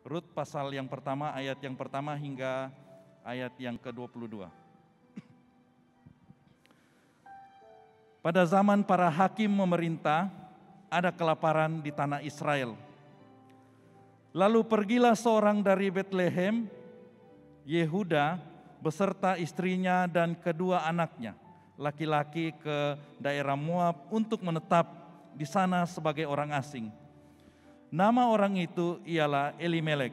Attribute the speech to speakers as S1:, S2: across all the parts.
S1: Rut pasal yang pertama, ayat yang pertama hingga ayat yang ke-22. Pada zaman para hakim memerintah, ada kelaparan di tanah Israel. Lalu pergilah seorang dari Betlehem, Yehuda, beserta istrinya dan kedua anaknya, laki-laki ke daerah Moab untuk menetap di sana sebagai orang asing. Nama orang itu ialah Elimelek,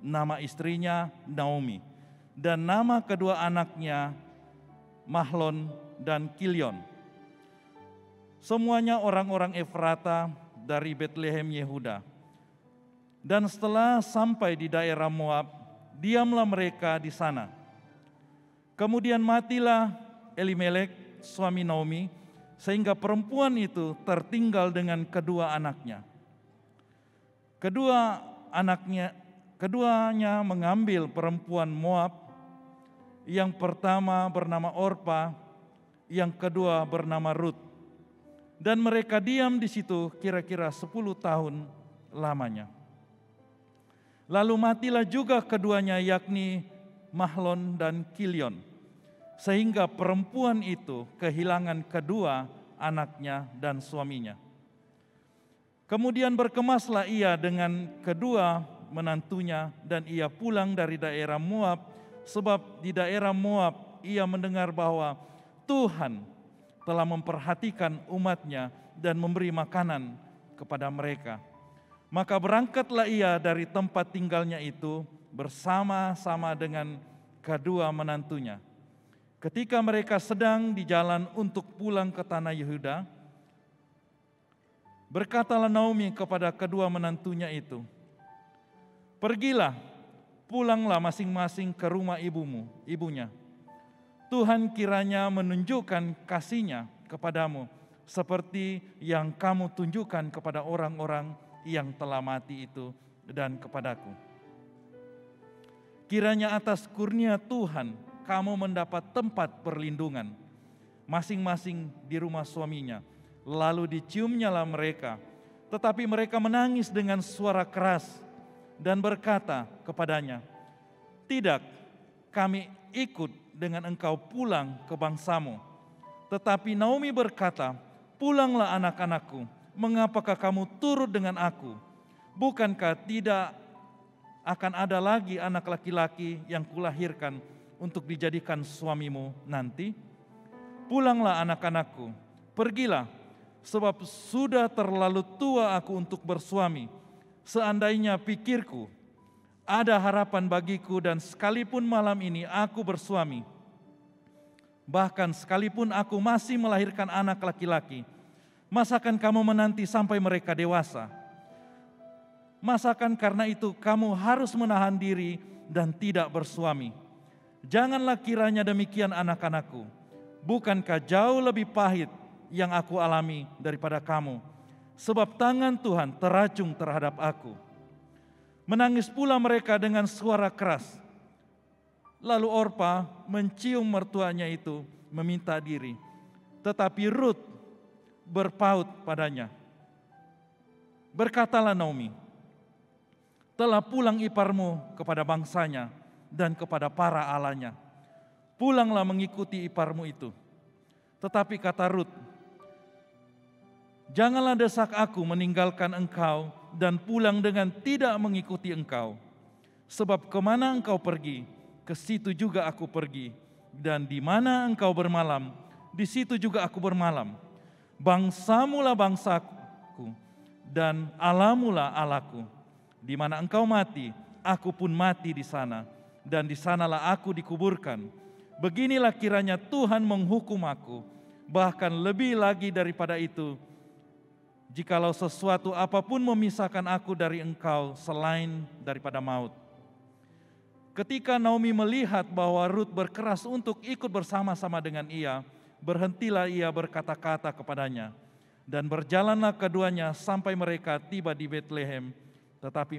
S1: nama istrinya Naomi, dan nama kedua anaknya Mahlon dan Kilion. Semuanya orang-orang Efrata dari Betlehem Yehuda. Dan setelah sampai di daerah Moab, diamlah mereka di sana. Kemudian matilah Elimelek, suami Naomi, sehingga perempuan itu tertinggal dengan kedua anaknya. Keduanya mengambil perempuan Moab, yang pertama bernama Orpa, yang kedua bernama Rut. Dan mereka diam di situ kira-kira 10 tahun lamanya. Lalu matilah juga keduanya, yakni Mahlon dan Kilion, sehingga perempuan itu kehilangan kedua anaknya dan suaminya. Kemudian berkemaslah ia dengan kedua menantunya dan ia pulang dari daerah Moab, sebab di daerah Moab ia mendengar bahwa Tuhan telah memperhatikan umatnya dan memberi makanan kepada mereka. Maka berangkatlah ia dari tempat tinggalnya itu bersama-sama dengan kedua menantunya. Ketika mereka sedang di jalan untuk pulang ke tanah Yehuda, berkatalah Naomi kepada kedua menantunya itu, "Pergilah, pulanglah masing-masing ke rumah ibunya. Tuhan kiranya menunjukkan kasih-Nya kepadamu, seperti yang kamu tunjukkan kepada orang-orang yang telah mati itu dan kepadaku. Kiranya atas kurnia Tuhan kamu mendapat tempat perlindungan, masing-masing di rumah suaminya." Lalu diciumnyalah mereka, tetapi mereka menangis dengan suara keras dan berkata kepadanya, "Tidak, kami ikut dengan engkau pulang ke bangsamu." Tetapi Naomi berkata, "Pulanglah anak-anakku, mengapakah kamu turut dengan aku? Bukankah tidak akan ada lagi anak laki-laki yang kulahirkan untuk dijadikan suamimu nanti? Pulanglah anak-anakku, pergilah, sebab sudah terlalu tua aku untuk bersuami. Seandainya pikirku ada harapan bagiku dan sekalipun malam ini aku bersuami, bahkan sekalipun aku masih melahirkan anak laki-laki, masakan kamu menanti sampai mereka dewasa? Masakan karena itu kamu harus menahan diri dan tidak bersuami? Janganlah kiranya demikian anak-anakku. Bukankah jauh lebih pahit yang aku alami daripada kamu, sebab tangan Tuhan teracung terhadap aku." Menangis pula mereka dengan suara keras. Lalu Orpa mencium mertuanya itu meminta diri, tetapi Rut berpaut padanya. Berkatalah Naomi, "Telah pulang iparmu kepada bangsanya dan kepada para allahnya. Pulanglah mengikuti iparmu itu." Tetapi kata Rut, "Janganlah desak aku meninggalkan engkau dan pulang dengan tidak mengikuti engkau. Sebab kemana engkau pergi, ke situ juga aku pergi. Dan di mana engkau bermalam, di situ juga aku bermalam. Bangsamulah bangsaku dan Allahmulah Allahku. Di mana engkau mati, aku pun mati di sana. Dan di sanalah aku dikuburkan. Beginilah kiranya Tuhan menghukum aku, bahkan lebih lagi daripada itu, jikalau sesuatu apapun memisahkan aku dari engkau selain daripada maut." Ketika Naomi melihat bahwa Rut berkeras untuk ikut bersama-sama dengan ia, berhentilah ia berkata-kata kepadanya, dan berjalanlah keduanya sampai mereka tiba di Betlehem. Tetapi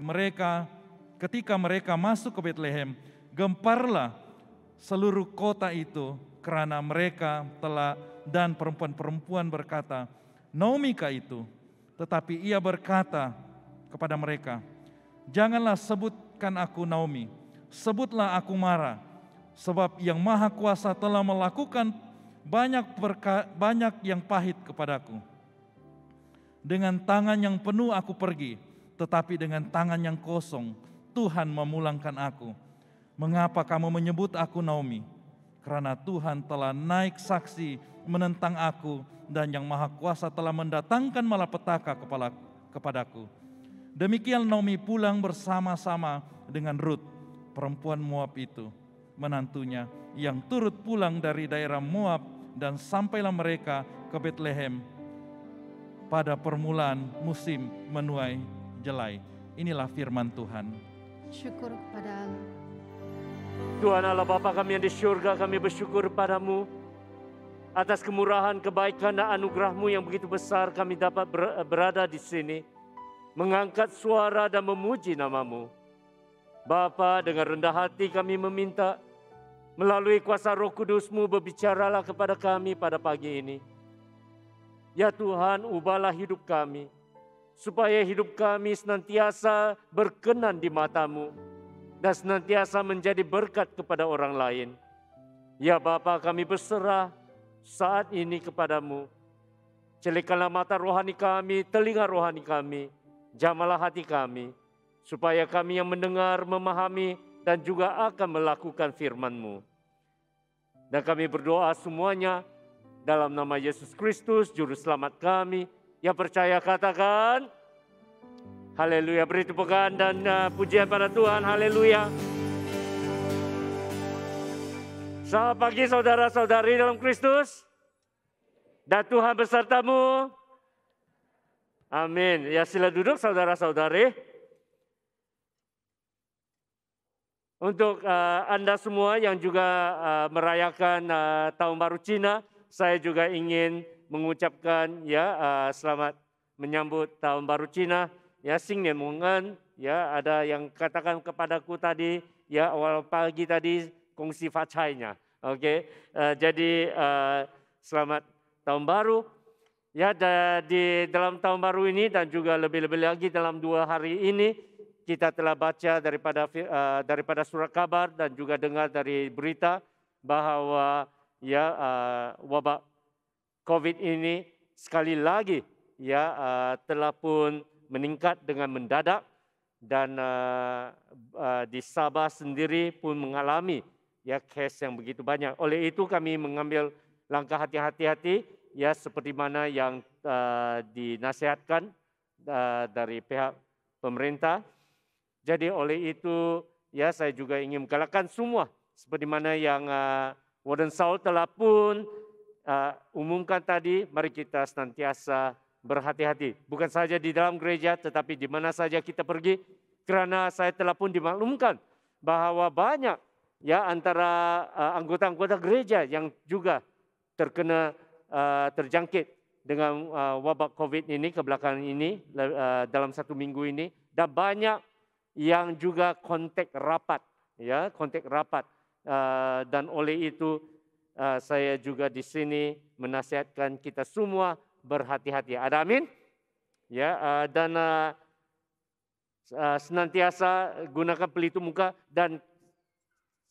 S1: ketika mereka masuk ke Betlehem, gemparlah seluruh kota itu, karena mereka dan perempuan-perempuan berkata, "Naomi kah itu?" Tetapi ia berkata kepada mereka, "Janganlah sebut sebutkan aku Naomi, sebutlah aku Mara, sebab Yang Maha Kuasa telah melakukan banyak yang pahit kepadaku. Dengan tangan yang penuh aku pergi, tetapi dengan tangan yang kosong Tuhan memulangkan aku. Mengapa kamu menyebut aku Naomi? Karena Tuhan telah naik saksi menentang aku, dan Yang Maha Kuasa telah mendatangkan malapetaka kepadaku. Demikian Naomi pulang bersama-sama dengan Rut, perempuan Moab itu, menantunya, yang turut pulang dari daerah Moab, dan sampailah mereka ke Betlehem pada permulaan musim menuai jelai. Inilah firman Tuhan.
S2: Syukur kepada Allah.
S3: Tuhan Allah Bapa kami yang di syurga, kami bersyukur padamu atas kemurahan, kebaikan dan anugerah-Mu yang begitu besar. Kami dapat berada di sini, mengangkat suara dan memuji nama-Mu. Bapa, dengan rendah hati kami meminta, melalui kuasa Roh Kudus-Mu berbicaralah kepada kami pada pagi ini. Ya Tuhan, ubahlah hidup kami, supaya hidup kami senantiasa berkenan di mata-Mu dan senantiasa menjadi berkat kepada orang lain. Ya Bapa, kami berserah saat ini kepadamu. Celikkanlah mata rohani kami, telinga rohani kami, jamalah hati kami, supaya kami yang mendengar, memahami, dan juga akan melakukan firman-Mu. Dan kami berdoa semuanya dalam nama Yesus Kristus, Juru Selamat kami. Yang percaya katakan, haleluya. Beri tepukan dan pujian pada Tuhan, haleluya. Selamat pagi saudara-saudari dalam Kristus. Dan Tuhan besertamu. Amin. Ya, sila duduk saudara-saudari. Untuk Anda semua yang juga merayakan Tahun Baru Cina, saya juga ingin mengucapkan selamat menyambut Tahun Baru Cina. Ya, Singnian Mongan. Ya, ada yang katakan kepadaku tadi, ya awal pagi tadi kongsi facainya. Oke, jadi selamat Tahun Baru. Ya, di dalam Tahun Baru ini dan juga lebih-lebih lagi dalam 2 hari ini, kita telah baca daripada surat kabar dan juga dengar dari berita bahwa wabak COVID ini sekali lagi telah pun meningkat dengan mendadak, dan di Sabah sendiri pun mengalami kes yang begitu banyak. Oleh itu kami mengambil langkah hati-hati seperti mana yang dinasihatkan dari pihak pemerintah. Jadi oleh itu saya juga ingin menggalakkan semua seperti mana yang Warden Saul telah pun umumkan tadi, mari kita senantiasa berhati-hati. Bukan saja di dalam gereja, tetapi di mana saja kita pergi. Kerana saya telah pun dimaklumkan bahwa banyak antara anggota-anggota gereja yang juga terjangkit dengan wabak COVID ini kebelakangan ini dalam 1 minggu ini, dan banyak yang juga kontak rapat, dan oleh itu saya juga di sini menasihatkan kita semua berhati-hati. Ada amin? Ya, dan senantiasa gunakan pelitup muka, dan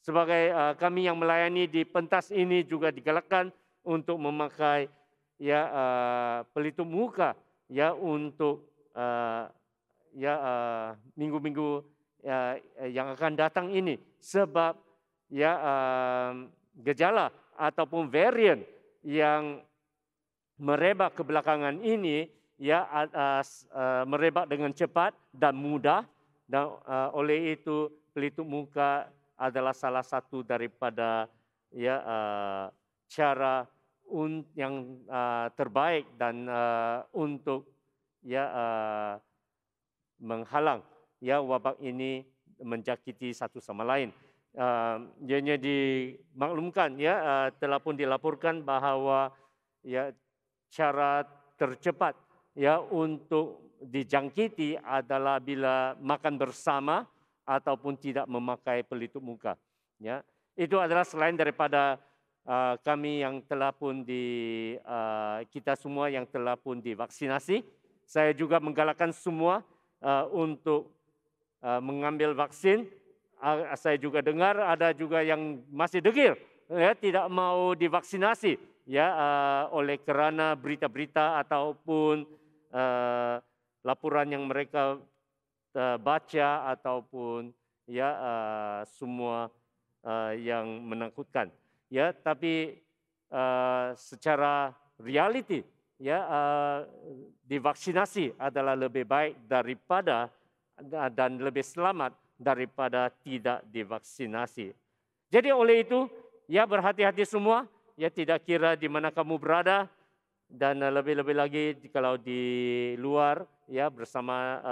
S3: sebagai kami yang melayani di pentas ini juga digalakkan untuk memakai pelitup muka untuk minggu-minggu yang akan datang ini, sebab gejala ataupun varian yang merebak kebelakangan ini merebak dengan cepat dan mudah, dan oleh itu pelitup muka adalah salah satu daripada cara yang terbaik dan untuk menghalang wabak ini menjangkiti satu sama lain. Ianya dimaklumkan telah pun dilaporkan bahwa cara tercepat untuk dijangkiti adalah bila makan bersama ataupun tidak memakai pelitup muka. Itu adalah selain daripada kami yang telah pun kita semua yang telah pun divaksinasi. Saya juga menggalakkan semua untuk mengambil vaksin. Saya juga dengar ada juga yang masih degil, ya, tidak mau divaksinasi, ya, oleh karena berita-berita ataupun laporan yang mereka baca ataupun ya semua yang menakutkan, ya. Tapi secara reality, ya, divaksinasi adalah lebih baik daripada dan lebih selamat daripada tidak divaksinasi. Jadi oleh itu, ya, berhati-hati semua, ya, tidak kira di mana kamu berada, dan lebih-lebih lagi kalau di luar, ya, bersama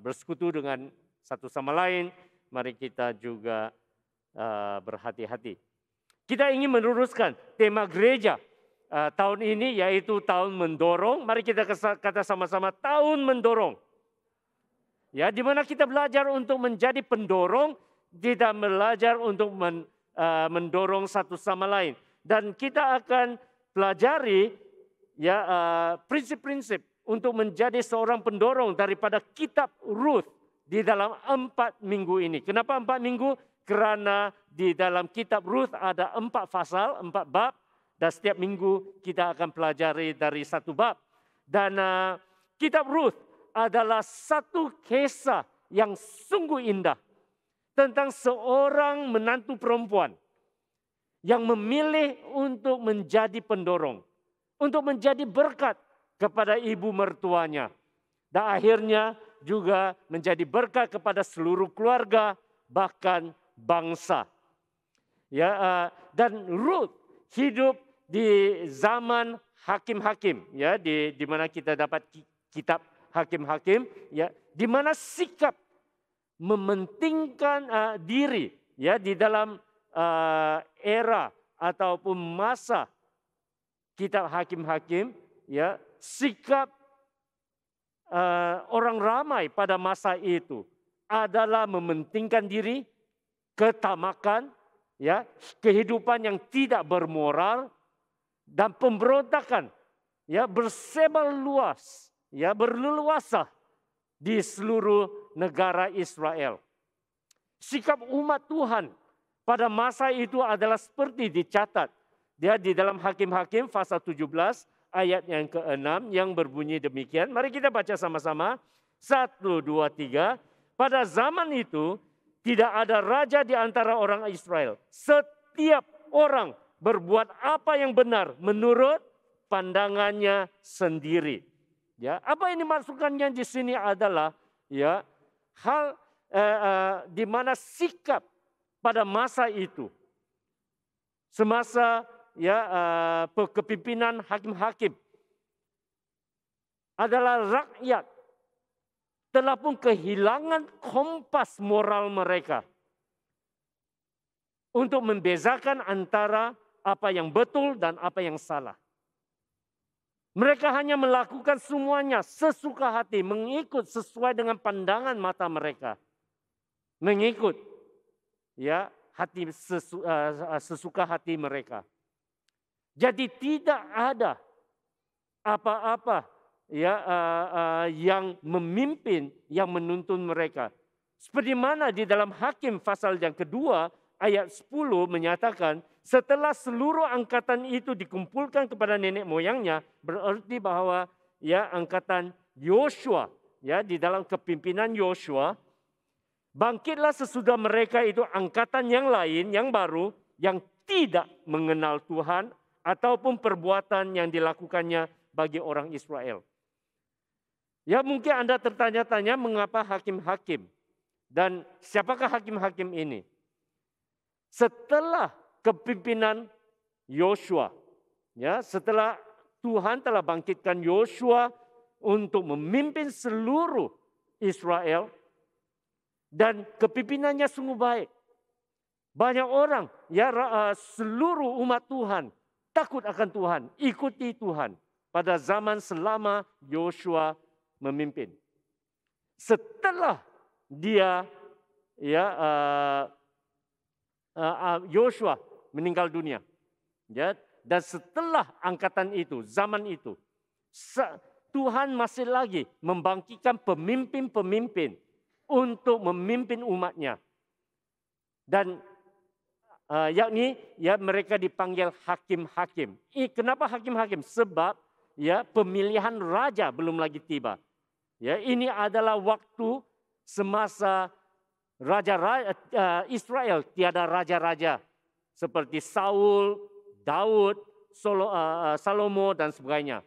S3: bersekutu dengan satu sama lain, mari kita juga berhati-hati. Kita ingin meneruskan tema gereja tahun ini, yaitu tahun mendorong. Mari kita kata sama-sama, tahun mendorong. Ya, di mana kita belajar untuk menjadi pendorong, tidak belajar untuk mendorong satu sama lain. Dan kita akan pelajari, ya, prinsip-prinsip untuk menjadi seorang pendorong daripada kitab Ruth di dalam 4 minggu ini. Kenapa 4 minggu? Karena di dalam kitab Ruth ada 4 pasal, 4 bab, dan setiap minggu kita akan pelajari dari satu bab. Dan kitab Ruth adalah satu kisah yang sungguh indah tentang seorang menantu perempuan yang memilih untuk menjadi pendorong, untuk menjadi berkat kepada ibu mertuanya, dan akhirnya juga menjadi berkat kepada seluruh keluarga, bahkan bangsa. Ya, dan Ruth hidup di zaman hakim-hakim, ya, di mana kita dapat kitab Hakim-hakim, ya, di mana sikap mementingkan diri, ya, di dalam era ataupun masa kitab Hakim-hakim, ya, sikap orang ramai pada masa itu adalah mementingkan diri, ketamakan, ya, kehidupan yang tidak bermoral, dan pemberontakan, ya, bersebar luas, ya, berleluasa di seluruh negara Israel. Sikap umat Tuhan pada masa itu adalah seperti dicatat, dia di dalam Hakim-hakim pasal 17 ayat yang ke-6 yang berbunyi demikian. Mari kita baca sama-sama. 1, 2, 3. Pada zaman itu tidak ada raja di antara orang Israel. Setiap orang berbuat apa yang benar menurut pandangannya sendiri. Ya, apa yang dimaksudkannya di sini adalah, ya, hal di mana sikap pada masa itu, semasa, ya, kepemimpinan hakim-hakim, adalah rakyat telah pun kehilangan kompas moral mereka untuk membezakan antara apa yang betul dan apa yang salah. Mereka hanya melakukan semuanya sesuka hati, mengikut sesuai dengan pandangan mata mereka. Mengikut, ya, hati sesuka hati mereka. Jadi tidak ada apa-apa, ya, yang memimpin, yang menuntun mereka. Seperti mana di dalam Hakim pasal yang kedua ayat 10 menyatakan, setelah seluruh angkatan itu dikumpulkan kepada nenek moyangnya, berarti bahwa, ya, angkatan Yosua, ya, di dalam kepimpinan Yosua, bangkitlah sesudah mereka itu angkatan yang lain, yang baru, yang tidak mengenal Tuhan ataupun perbuatan yang dilakukannya bagi orang Israel. Ya, mungkin Anda tertanya-tanya mengapa hakim-hakim, dan siapakah hakim-hakim ini? Setelah kepimpinan Yosua, ya, setelah Tuhan telah bangkitkan Yosua untuk memimpin seluruh Israel, dan kepimpinannya sungguh baik. Banyak orang, ya, seluruh umat Tuhan takut akan Tuhan, ikuti Tuhan pada zaman selama Yosua memimpin. Setelah dia, ya, Yosua meninggal dunia, ya, dan setelah angkatan itu, zaman itu, Tuhan masih lagi membangkitkan pemimpin-pemimpin untuk memimpin umatnya. Dan yakni ya mereka dipanggil hakim-hakim. Kenapa hakim-hakim? Sebab ya pemilihan raja belum lagi tiba. Ya, ini adalah waktu semasa Israel tiada raja-raja seperti Saul, Daud, Salomo dan sebagainya.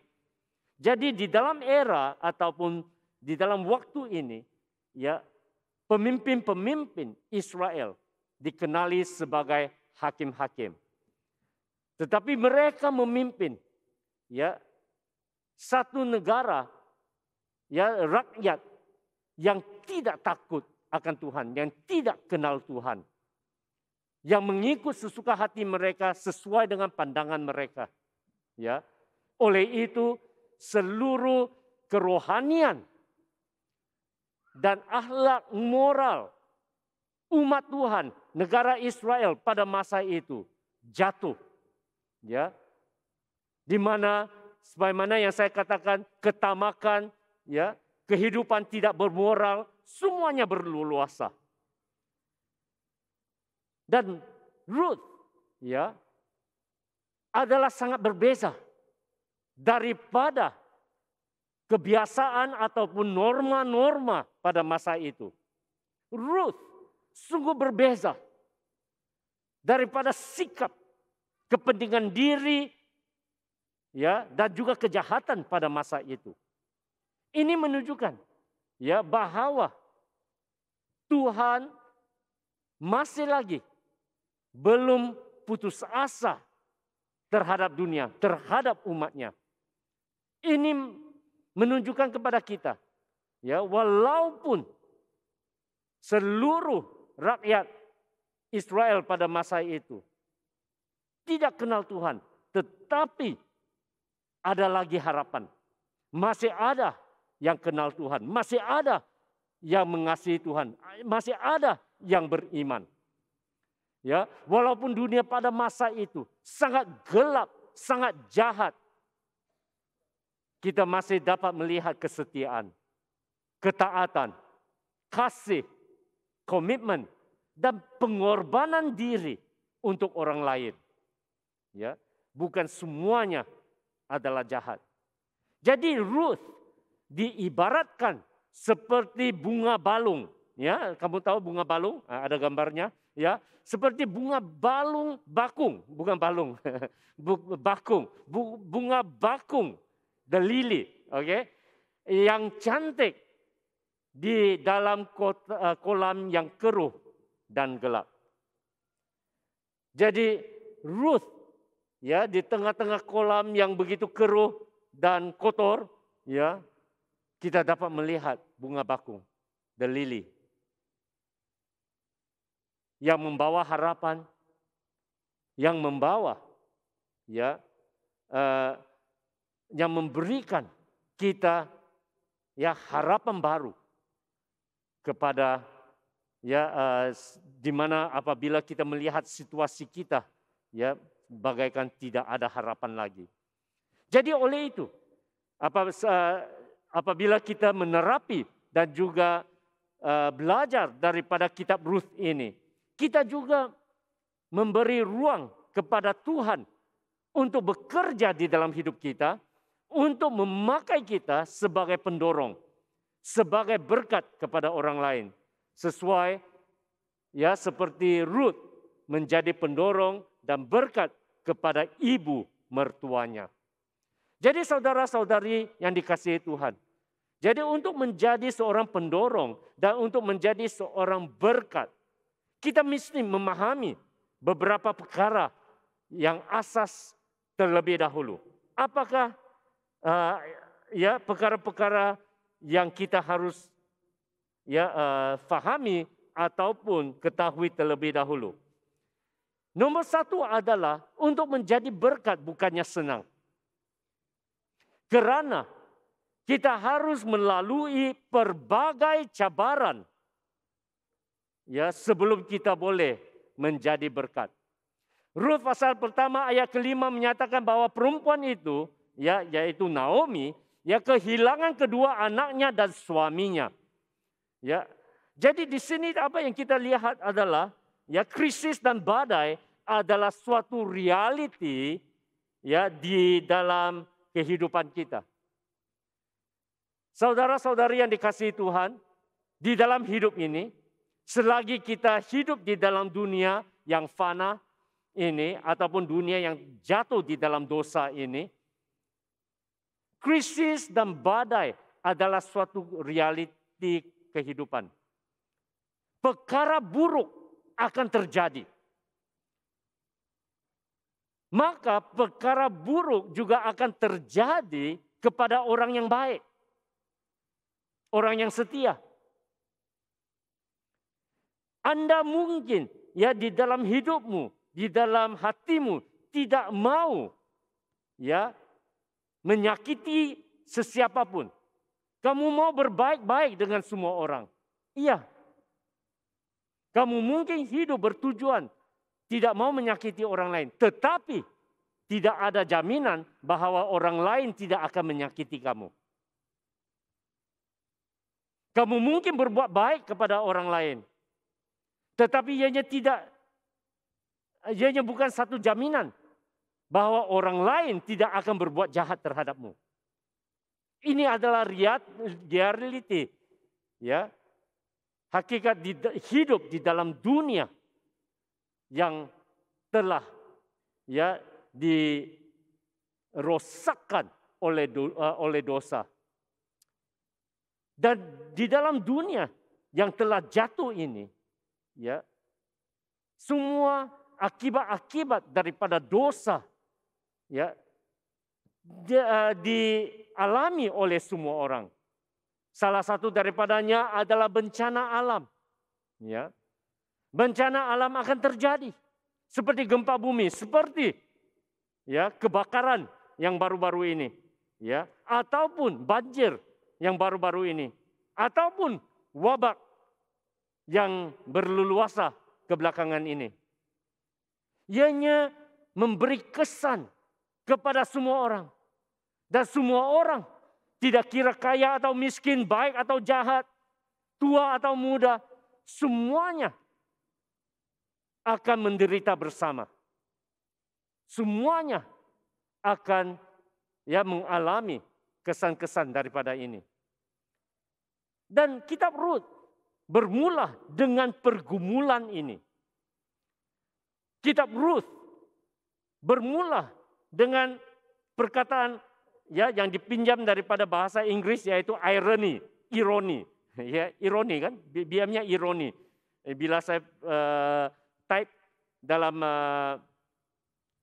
S3: Jadi di dalam era ataupun di dalam waktu ini, ya pemimpin-pemimpin Israel dikenali sebagai hakim-hakim. Tetapi mereka memimpin ya satu negara, ya rakyat yang tidak takut akan Tuhan, yang tidak kenal Tuhan. Yang mengikut sesuka hati mereka sesuai dengan pandangan mereka. Ya. Oleh itu seluruh kerohanian dan akhlak moral umat Tuhan, negara Israel pada masa itu jatuh. Ya. Di mana sebagaimana yang saya katakan ketamakan, ya, kehidupan tidak bermoral, semuanya berleluasa. Dan Ruth ya adalah sangat berbeza daripada kebiasaan ataupun norma-norma pada masa itu. Ruth sungguh berbeza daripada sikap kepentingan diri ya dan juga kejahatan pada masa itu. Ini menunjukkan ya bahwa Tuhan masih lagi belum putus asa terhadap dunia, terhadap umatnya. Ini menunjukkan kepada kita ya walaupun seluruh rakyat Israel pada masa itu tidak kenal Tuhan, tetapi ada lagi harapan. Masih ada yang kenal Tuhan, masih ada yang mengasihi Tuhan, masih ada yang beriman. Ya, walaupun dunia pada masa itu sangat gelap, sangat jahat, kita masih dapat melihat kesetiaan, ketaatan, kasih, komitmen, dan pengorbanan diri untuk orang lain. Ya, bukan semuanya adalah jahat. Jadi Ruth diibaratkan seperti bunga balung. Ya, kamu tahu bunga balung? Ada gambarnya. Ya, seperti bunga balung bakung, bukan balung, bakung, bunga bakung, the lily, oke, yang cantik di dalam kolam yang keruh dan gelap. Jadi Ruth ya di tengah-tengah kolam yang begitu keruh dan kotor, ya kita dapat melihat bunga bakung, the lily, yang membawa harapan, yang membawa ya yang memberikan kita ya harapan baru kepada ya di mana apabila kita melihat situasi kita ya bagaikan tidak ada harapan lagi. Jadi oleh itu apabila kita menerapi dan juga belajar daripada kitab Ruth ini, kita juga memberi ruang kepada Tuhan untuk bekerja di dalam hidup kita, untuk memakai kita sebagai pendorong, sebagai berkat kepada orang lain. Sesuai ya seperti Ruth menjadi pendorong dan berkat kepada ibu mertuanya. Jadi saudara-saudari yang dikasihi Tuhan, jadi untuk menjadi seorang pendorong dan untuk menjadi seorang berkat, kita mesti memahami beberapa perkara yang asas terlebih dahulu. Apakah ya perkara-perkara yang kita harus ya fahami ataupun ketahui terlebih dahulu? Nomor satu adalah untuk menjadi berkat bukannya senang. Kerana kita harus melalui berbagai cabaran ya sebelum kita boleh menjadi berkat. Ruth pasal pertama ayat kelima menyatakan bahwa perempuan itu ya yaitu Naomi ya kehilangan kedua anaknya dan suaminya. Ya. Jadi di sini apa yang kita lihat adalah ya krisis dan badai adalah suatu reality ya di dalam kehidupan kita. Saudara-saudari yang dikasihi Tuhan, di dalam hidup ini selagi kita hidup di dalam dunia yang fana ini ataupun dunia yang jatuh di dalam dosa ini, krisis dan badai adalah suatu realiti kehidupan. Perkara buruk akan terjadi. Maka perkara buruk juga akan terjadi kepada orang yang baik. Orang yang setia. Anda mungkin ya di dalam hidupmu, di dalam hatimu tidak mau ya menyakiti sesiapapun. Kamu mau berbaik-baik dengan semua orang. Iya. Kamu mungkin hidup bertujuan tidak mau menyakiti orang lain. Tetapi tidak ada jaminan bahwa orang lain tidak akan menyakiti kamu. Kamu mungkin berbuat baik kepada orang lain. Tetapi ianya bukan satu jaminan bahwa orang lain tidak akan berbuat jahat terhadapmu. Ini adalah reality, ya, hakikat hidup di dalam dunia yang telah ya dirosakkan oleh dosa. Dan di dalam dunia yang telah jatuh ini, ya, semua akibat-akibat daripada dosa, ya, dialami oleh semua orang. Salah satu daripadanya adalah bencana alam. Ya. Bencana alam akan terjadi. Seperti gempa bumi, seperti ya, kebakaran yang baru-baru ini. Ya. Ataupun banjir yang baru-baru ini. Ataupun wabak yang berleluasa kebelakangan ini. Ianya memberi kesan kepada semua orang. Dan semua orang, tidak kira kaya atau miskin, baik atau jahat, tua atau muda, semuanya akan menderita bersama. Semuanya akan ya mengalami kesan-kesan daripada ini. Dan kitab Rut bermula dengan pergumulan ini. Kitab Rut bermula dengan perkataan ya yang dipinjam daripada bahasa Inggris yaitu irony, ya ironi kan, biamnya ironi. Bila saya type dalam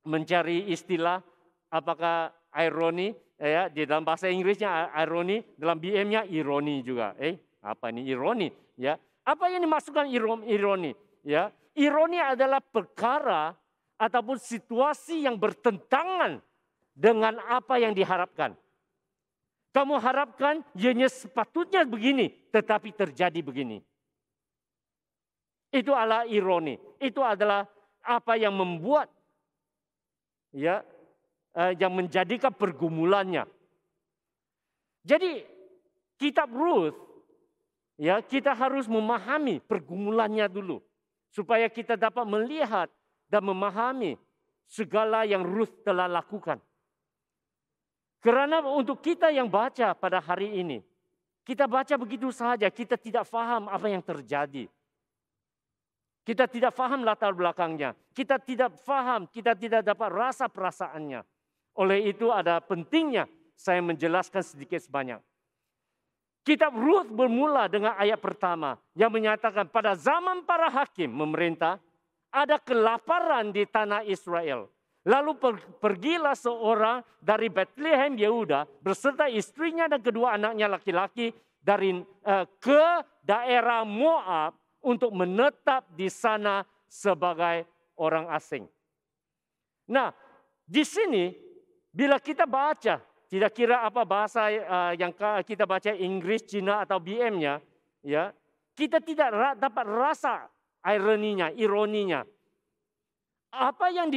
S3: mencari istilah apakah ironi ya di dalam bahasa Inggrisnya ironi, dalam BM-nya ironi juga. Apa ini ironi? Ya, apa yang dimasukkan ironi? Ya, ironi adalah perkara ataupun situasi yang bertentangan dengan apa yang diharapkan. Kamu harapkan ianya sepatutnya begini, tetapi terjadi begini. Itu adalah ironi. Itu adalah apa yang membuat ya yang menjadikan pergumulannya. Jadi kitab Rut ya kita harus memahami pergumulannya dulu supaya kita dapat melihat dan memahami segala yang Rut telah lakukan. Karena untuk kita yang baca pada hari ini, kita baca begitu saja, kita tidak paham apa yang terjadi. Kita tidak paham latar belakangnya. Kita tidak paham, kita tidak dapat rasa perasaannya. Oleh itu ada pentingnya saya menjelaskan sedikit sebanyak. Kitab Rut bermula dengan ayat pertama yang menyatakan pada zaman para hakim memerintah, ada kelaparan di tanah Israel. Lalu pergilah seorang dari Bethlehem Yehuda beserta istrinya dan kedua anaknya laki-laki ke daerah Moab untuk menetap di sana sebagai orang asing. Nah, di sini bila kita baca, tidak kira apa bahasa yang kita baca Inggris, Cina atau BM-nya, ya, kita tidak dapat rasa ironinya. Apa yang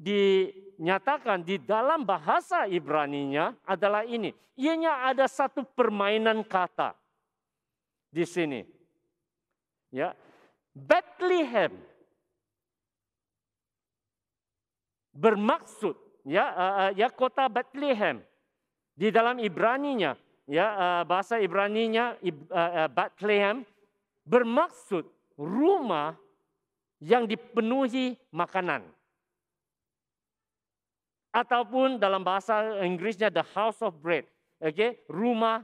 S3: dinyatakan di dalam bahasa Ibraninya adalah ini. Ianya ada satu permainan kata di sini. Ya, Bethlehem bermaksud ya kota Bethlehem di dalam Ibraninya bahasa Ibraninya Bethlehem bermaksud rumah yang dipenuhi makanan. Ataupun dalam bahasa Inggrisnya the house of bread, rumah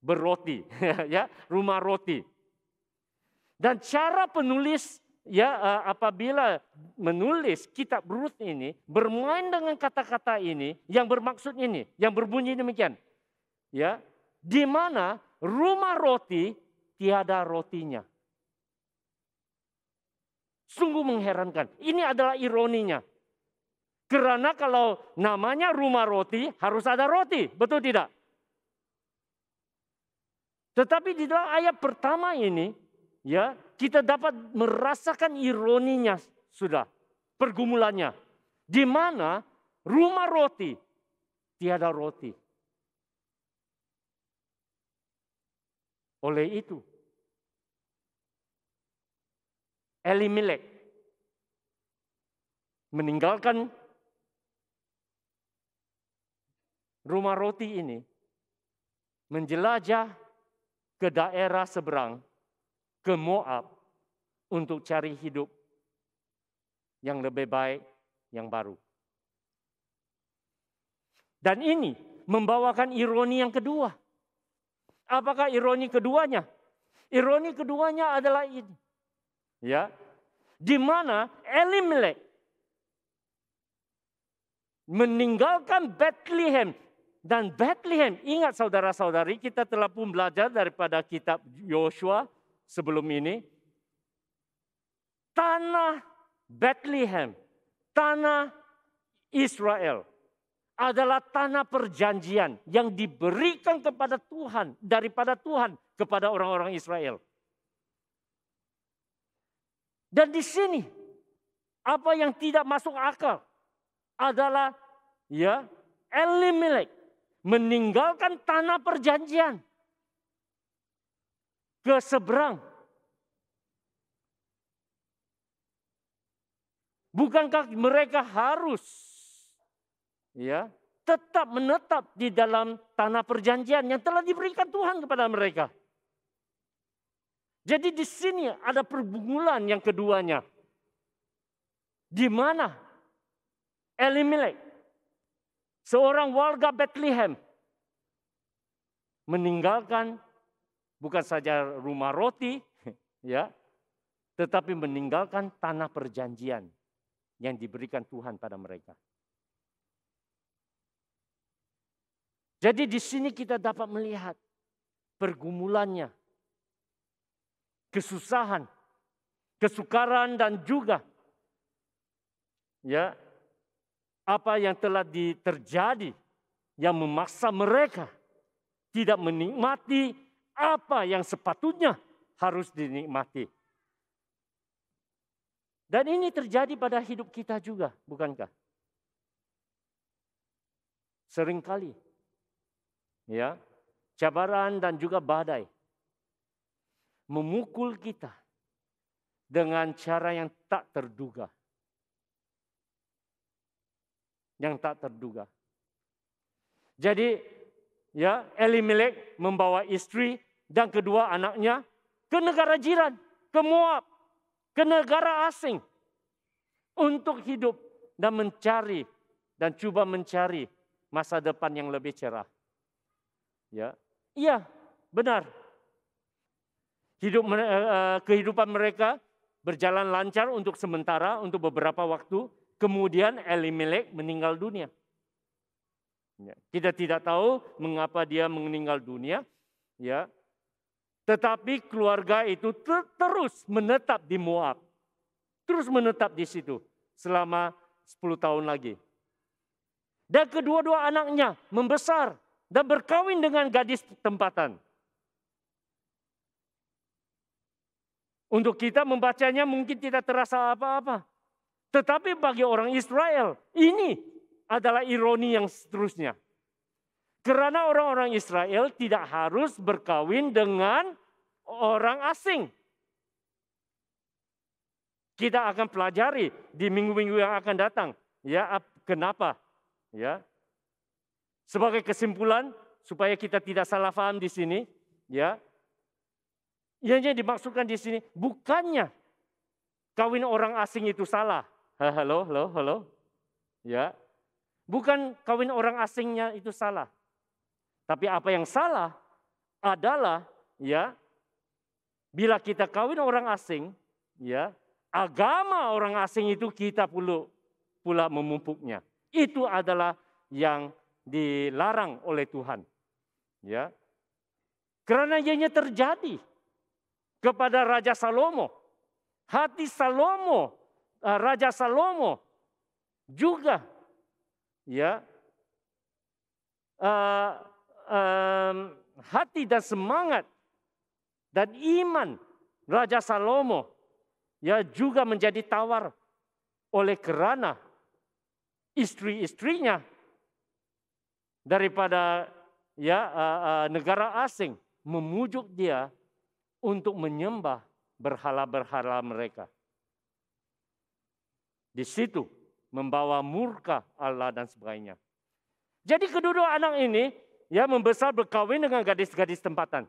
S3: berroti, ya, rumah roti. Dan cara penulis apabila menulis kitab Rut ini bermain dengan kata-kata ini yang bermaksud ini, yang berbunyi demikian. Ya, di mana rumah roti tiada rotinya. Sungguh mengherankan. Ini adalah ironinya. Karena kalau namanya rumah roti harus ada roti, betul tidak? Tetapi di dalam ayat pertama ini, ya, kita dapat merasakan ironinya sudah, pergumulannya. Di mana rumah roti tiada roti. Oleh itu, Elimelek meninggalkan rumah roti ini, menjelajah ke daerah seberang, ke Moab, untuk cari hidup yang lebih baik, yang baru. Dan ini membawakan ironi yang kedua. Apakah ironi keduanya? Ironi keduanya adalah ini. Ya, di mana Elimelek meninggalkan Bethlehem. Dan Bethlehem, ingat saudara-saudari, kita telah pun belajar daripada kitab Yosua sebelum ini. Tanah Bethlehem, tanah Israel adalah tanah perjanjian yang diberikan kepada Tuhan, daripada Tuhan kepada orang-orang Israel. Dan di sini, apa yang tidak masuk akal adalah Elimelek meninggalkan tanah perjanjian ke seberang. Bukankah mereka harus tetap menetap di dalam tanah perjanjian yang telah diberikan Tuhan kepada mereka? Jadi di sini ada pergumulan yang keduanya. Di mana Elimelek, seorang warga Bethlehem, meninggalkan bukan saja rumah roti, tetapi meninggalkan tanah perjanjian yang diberikan Tuhan pada mereka. Jadi di sini kita dapat melihat pergumulannya, kesusahan, kesukaran, dan juga apa yang telah terjadi yang memaksa mereka tidak menikmati apa yang sepatutnya harus dinikmati. Dan ini terjadi pada hidup kita juga, bukankah? Seringkali cabaran dan juga badai memukul kita dengan cara yang tak terduga. Yang tak terduga. Jadi Elimelek membawa istri dan kedua anaknya ke negara jiran, ke Moab, ke negara asing untuk hidup dan mencari dan coba mencari masa depan yang lebih cerah. Iya, benar. Kehidupan mereka berjalan lancar untuk sementara, untuk beberapa waktu. Kemudian Elimelek meninggal dunia. Kita tidak tahu mengapa dia meninggal dunia. Tetapi keluarga itu terus menetap di Moab. Terus menetap di situ selama 10 tahun lagi. Dan kedua-dua anaknya membesar dan berkawin dengan gadis tempatan. Untuk kita membacanya mungkin tidak terasa apa-apa. Tetapi bagi orang Israel, ini adalah ironi yang seterusnya. Karena orang-orang Israel tidak harus berkawin dengan orang asing. Kita akan pelajari di minggu-minggu yang akan datang. Ya, kenapa? Ya. Sebagai kesimpulan, supaya kita tidak salah paham di sini, ya. Yang dimaksudkan di sini bukannya kawin orang asing itu salah. Halo. Ya. Bukan kawin orang asingnya itu salah. Tapi apa yang salah adalah ya bila kita kawin orang asing, ya, agama orang asing itu kita pula memupuknya. Itu adalah yang dilarang oleh Tuhan. Ya. Karena ianya terjadi kepada Raja Salomo. Hati Salomo, Raja Salomo juga ya hati dan semangat dan iman Raja Salomo ya juga menjadi tawar oleh kerana istri-istrinya daripada ya negara asing memujuk dia untuk menyembah berhala-berhala mereka. Di situ membawa murka Allah dan sebagainya. Jadi kedua anak ini ya membesar berkawin dengan gadis-gadis tempatan.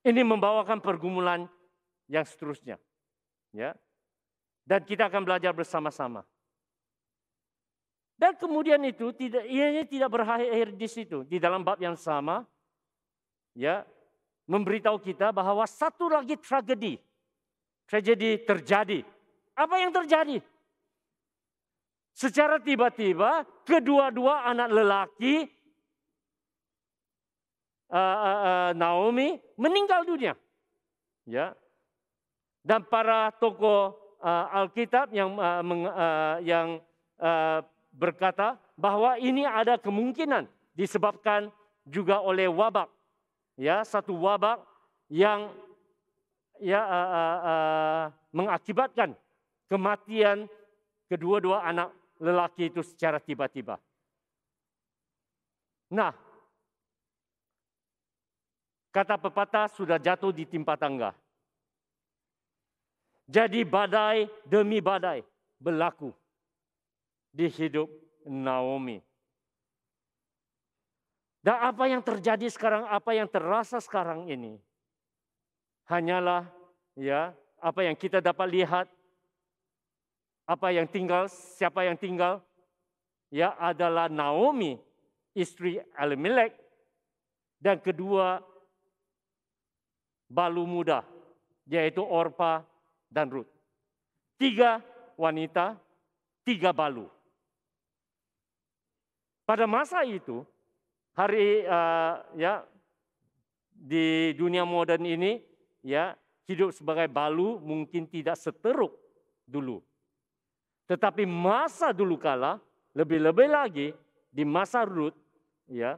S3: Ini membawakan pergumulan yang seterusnya. Ya. Dan kita akan belajar bersama-sama. Dan kemudian itu ianya tidak berakhir di situ. Di dalam bab yang sama ya memberitahu kita bahwa satu lagi tragedi terjadi. Apa yang terjadi? Secara tiba-tiba kedua-dua anak lelaki Naomi meninggal dunia. Ya. Dan para tokoh Alkitab yang berkata bahwa ini ada kemungkinan disebabkan juga oleh wabak. Ya, satu wabak yang mengakibatkan kematian kedua-dua anak lelaki itu secara tiba-tiba. Nah, kata pepatah sudah jatuh di timpa tangga. Jadi badai demi badai berlaku di hidup Naomi. Dan apa yang terjadi sekarang, apa yang terasa sekarang ini hanyalah ya apa yang kita dapat lihat, apa yang tinggal, siapa yang tinggal ya adalah Naomi, istri Elimelek, dan kedua balu muda yaitu Orpa dan Rut. 3 wanita, 3 balu. Pada masa itu di dunia modern ini ya hidup sebagai balu mungkin tidak seteruk dulu. Tetapi masa dulu kala lebih-lebih lagi di masa Rut ya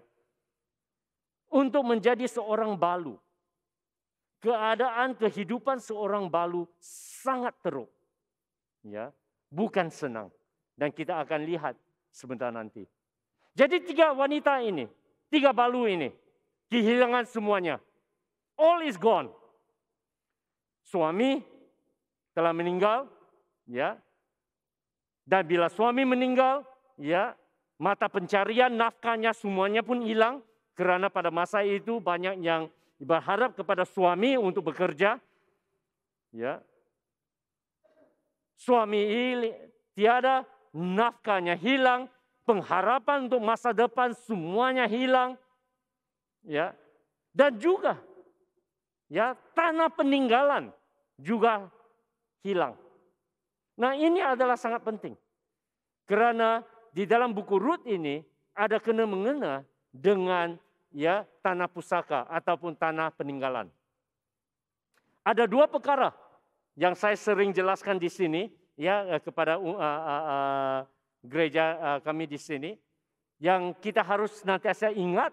S3: untuk menjadi seorang balu. Keadaan kehidupan seorang balu sangat teruk. Ya, bukan senang. Dan kita akan lihat sebentar nanti. Jadi 3 wanita ini, 3 balu ini kehilangan semuanya. All is gone. Suami telah meninggal, ya. Dan bila suami meninggal, ya, mata pencarian nafkahnya semuanya pun hilang karena pada masa itu banyak yang berharap kepada suami untuk bekerja. Ya. Suami tiada, nafkahnya hilang, pengharapan untuk masa depan semuanya hilang. Ya. Dan juga ya tanah peninggalan juga hilang. Nah, ini adalah sangat penting. Karena di dalam buku Rut ini ada kena-mengena dengan ya tanah pusaka ataupun tanah peninggalan. Ada 2 perkara yang saya sering jelaskan di sini ya kepada gereja kami di sini yang kita harus senantiasa ingat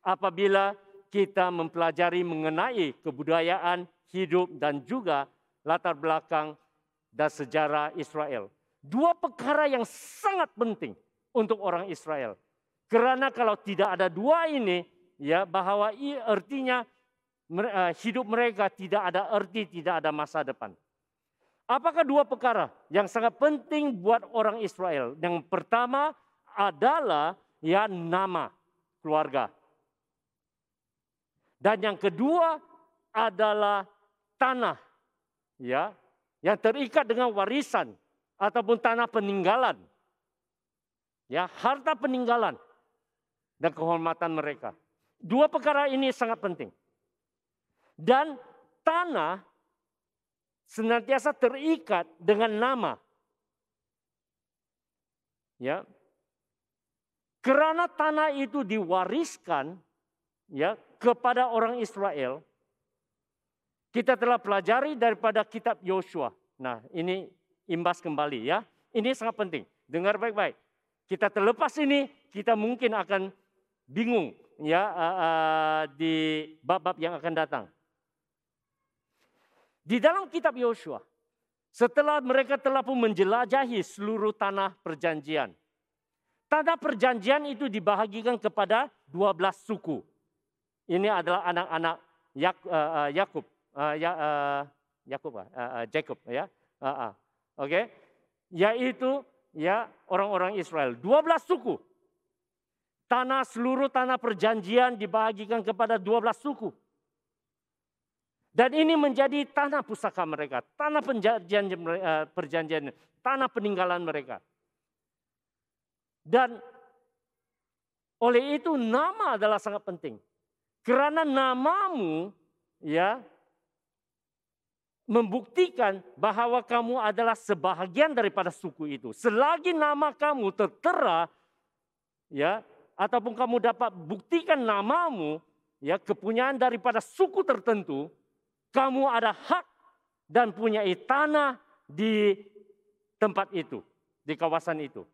S3: apabila kita mempelajari mengenai kebudayaan hidup dan juga latar belakang dan sejarah Israel. Dua perkara yang sangat penting untuk orang Israel. Karena kalau tidak ada dua ini, ya bahwa artinya hidup mereka tidak ada arti, tidak ada masa depan. Apakah dua perkara yang sangat penting buat orang Israel? Yang pertama adalah ya nama keluarga. Dan yang kedua adalah tanah, ya, yang terikat dengan warisan ataupun tanah peninggalan, ya, harta peninggalan dan kehormatan mereka. Dua perkara ini sangat penting. Dan tanah senantiasa terikat dengan nama, ya, karena tanah itu diwariskan, ya, kepada orang Israel. Kita telah pelajari daripada kitab Yosua. Nah, ini imbas kembali ya. Ini sangat penting. Dengar baik-baik. Kita terlepas ini, kita mungkin akan bingung ya di bab-bab yang akan datang. Di dalam kitab Yosua, setelah mereka telah pun menjelajahi seluruh tanah perjanjian. Tanah perjanjian itu dibahagikan kepada 12 suku. Ini adalah anak-anak Yakub. Jacob ya. Oke. Yaitu ya orang-orang Israel. 12 suku. Seluruh tanah perjanjian dibahagikan kepada 12 suku. Dan ini menjadi tanah pusaka mereka, tanah perjanjian, tanah peninggalan mereka. Dan oleh itu nama adalah sangat penting. Karena namamu ya membuktikan bahwa kamu adalah sebahagian daripada suku itu. Selagi nama kamu tertera ya ataupun kamu dapat buktikan namamu ya kepunyaan daripada suku tertentu, kamu ada hak dan punya tanah di tempat itu, di kawasan itu.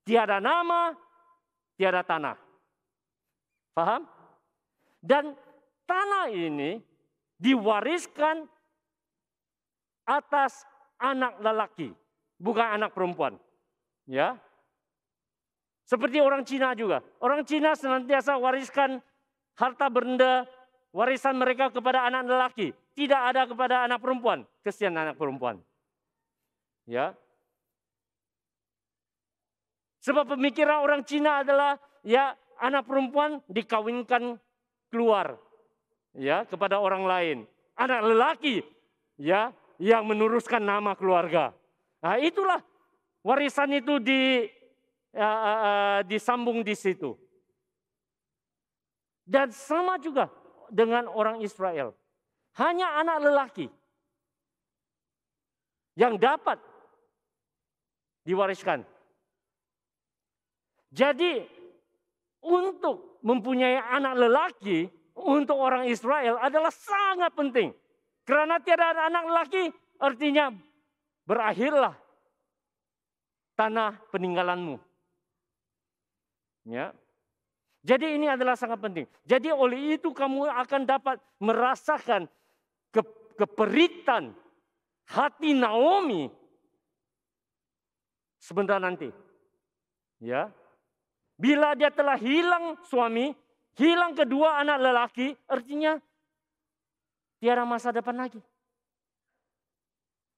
S3: Tiada nama, tiada tanah. Paham? Dan tanah ini diwariskan atas anak lelaki, bukan anak perempuan. Ya. Seperti orang Cina juga. Orang Cina senantiasa wariskan harta benda, warisan mereka kepada anak lelaki. Tidak ada kepada anak perempuan. Kesian anak perempuan. Ya. Sebab pemikiran orang Cina adalah ya anak perempuan dikawinkan keluar ya kepada orang lain. Anak lelaki ya yang meneruskan nama keluarga. Nah, itulah warisan itu disambung di situ. Dan sama juga dengan orang Israel. Hanya anak lelaki yang dapat diwariskan. Jadi untuk mempunyai anak lelaki untuk orang Israel adalah sangat penting. Karena tiada anak lelaki artinya berakhirlah tanah peninggalanmu. Ya. Jadi ini adalah sangat penting. Jadi oleh itu kamu akan dapat merasakan keperitan hati Naomi sebentar nanti. Ya. Bila dia telah hilang suami, hilang kedua anak lelaki, artinya tiada masa depan lagi.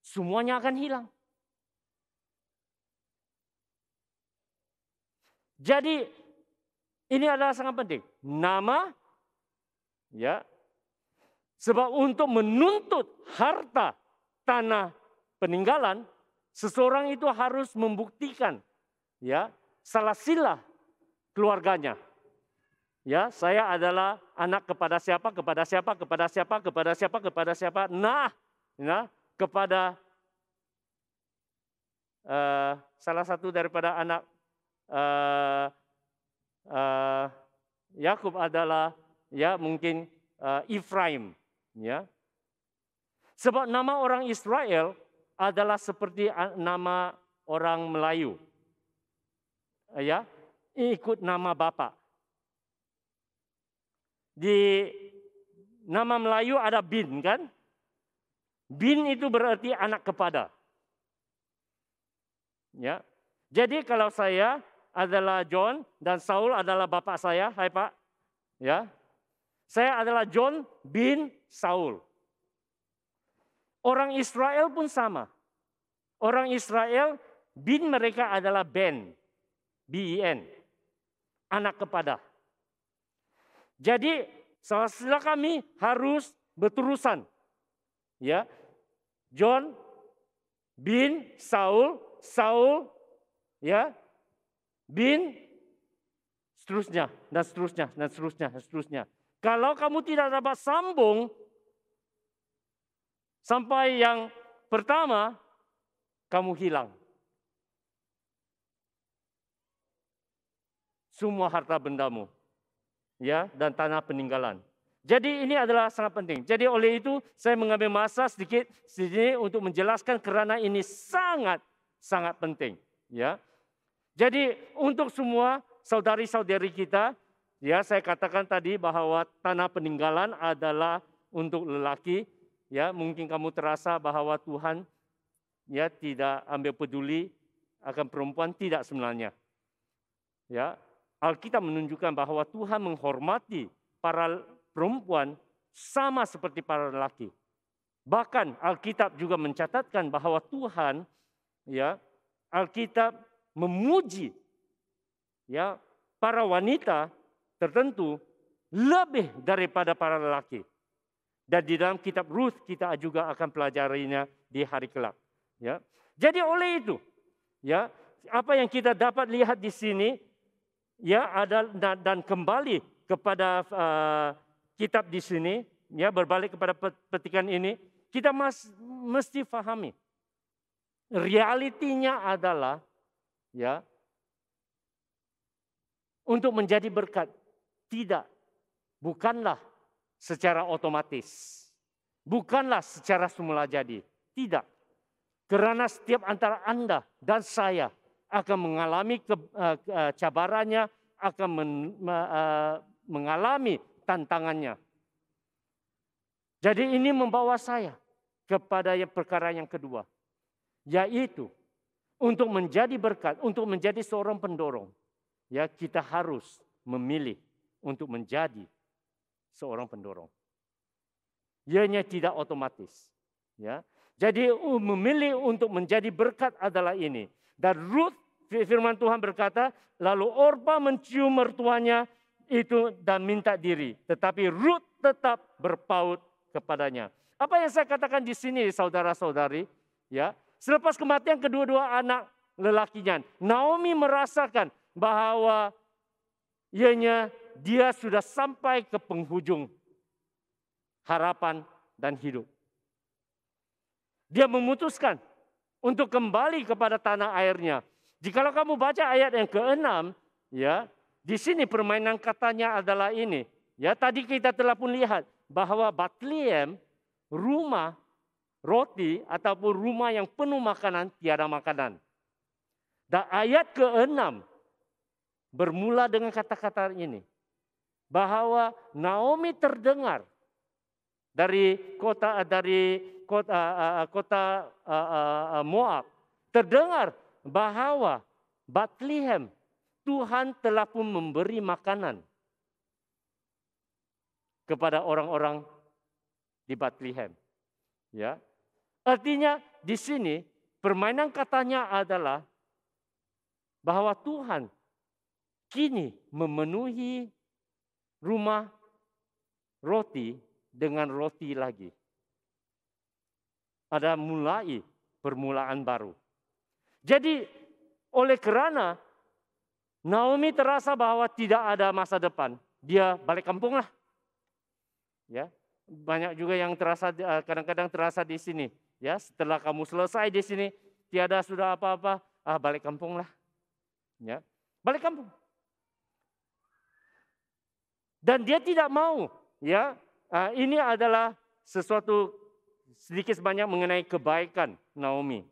S3: Semuanya akan hilang. Jadi ini adalah sangat penting. Nama, ya, sebab untuk menuntut harta tanah peninggalan, seseorang itu harus membuktikan, ya, salah silah keluarganya. Ya, saya adalah anak kepada siapa, kepada siapa, kepada siapa, kepada siapa, kepada siapa. Nah, kepada salah satu daripada anak Yakub adalah ya mungkin Efraim. Ya, sebab nama orang Israel adalah seperti nama orang Melayu. Ya. Ikut nama Bapak. Di nama Melayu ada bin kan? Bin itu berarti anak kepada. Ya. Jadi kalau saya adalah John dan Saul adalah bapak saya, hai Pak. Ya. Saya adalah John bin Saul. Orang Israel pun sama. Orang Israel bin mereka adalah Ben, B-I-N, anak kepada. Jadi saudara kami harus berurusan. Ya. John bin Saul, Saul ya bin seterusnya dan seterusnya dan seterusnya dan seterusnya. Kalau kamu tidak dapat sambung sampai yang pertama, kamu hilang. Semua harta bendamu, ya, dan tanah peninggalan. Jadi ini adalah sangat penting. Jadi oleh itu saya mengambil masa sedikit sini untuk menjelaskan karena ini sangat penting. Ya, jadi untuk semua saudari-saudari kita, ya saya katakan tadi bahwa tanah peninggalan adalah untuk lelaki. Ya, mungkin kamu terasa bahwa Tuhan ya tidak ambil peduli akan perempuan, tidak sebenarnya. Ya, Alkitab menunjukkan bahwa Tuhan menghormati para perempuan sama seperti para lelaki. Bahkan Alkitab juga mencatatkan bahwa Tuhan, ya, Alkitab memuji, ya, para wanita tertentu lebih daripada para lelaki. Dan di dalam kitab Ruth kita juga akan pelajarinya di hari kelak. Ya, jadi oleh itu, ya, apa yang kita dapat lihat di sini, ya, ada dan kembali kepada kitab di sini, ya, berbalik kepada petikan ini, kita mesti pahami. Realitinya adalah, ya, untuk menjadi berkat bukanlah secara otomatis, bukanlah secara semula jadi, tidak. Karena setiap antara Anda dan saya akan mengalami cabarannya, akan mengalami tantangannya. Jadi ini membawa saya kepada perkara yang kedua, yaitu untuk menjadi berkat, untuk menjadi seorang pendorong, ya, kita harus memilih untuk menjadi seorang pendorong. Ianya tidak otomatis, ya. Jadi memilih untuk menjadi berkat adalah ini. Dan Ruth, firman Tuhan berkata, lalu Orpa mencium mertuanya itu dan minta diri, tetapi Ruth tetap berpaut kepadanya. Apa yang saya katakan di sini, saudara-saudari, ya, selepas kematian kedua-dua anak lelakinya, Naomi merasakan bahwa dia sudah sampai ke penghujung harapan dan hidup. Dia memutuskan untuk kembali kepada tanah airnya. Jikalau kamu baca ayat yang ke-6, ya, di sini permainan katanya adalah ini. Ya, tadi kita telah pun lihat bahwa Betlehem, rumah roti ataupun rumah yang penuh makanan, tiada makanan. Dan ayat ke-6 bermula dengan kata-kata ini. Bahwa Naomi terdengar dari kota Moab, terdengar bahwa Betlehem, Tuhan telah pun memberi makanan kepada orang-orang di Betlehem. Ya, artinya di sini permainan katanya adalah bahwa Tuhan kini memenuhi rumah roti dengan roti lagi. Ada mulai permulaan baru. Jadi oleh kerana Naomi terasa bahwa tidak ada masa depan, dia balik kampung lah. Ya, banyak juga yang terasa, kadang-kadang terasa di sini. Ya, setelah kamu selesai di sini, tiada sudah apa-apa, balik kampung lah. Ya, balik kampung. Dan dia tidak mau, ya. Ini adalah sesuatu sedikit sebanyak mengenai kebaikan Naomi.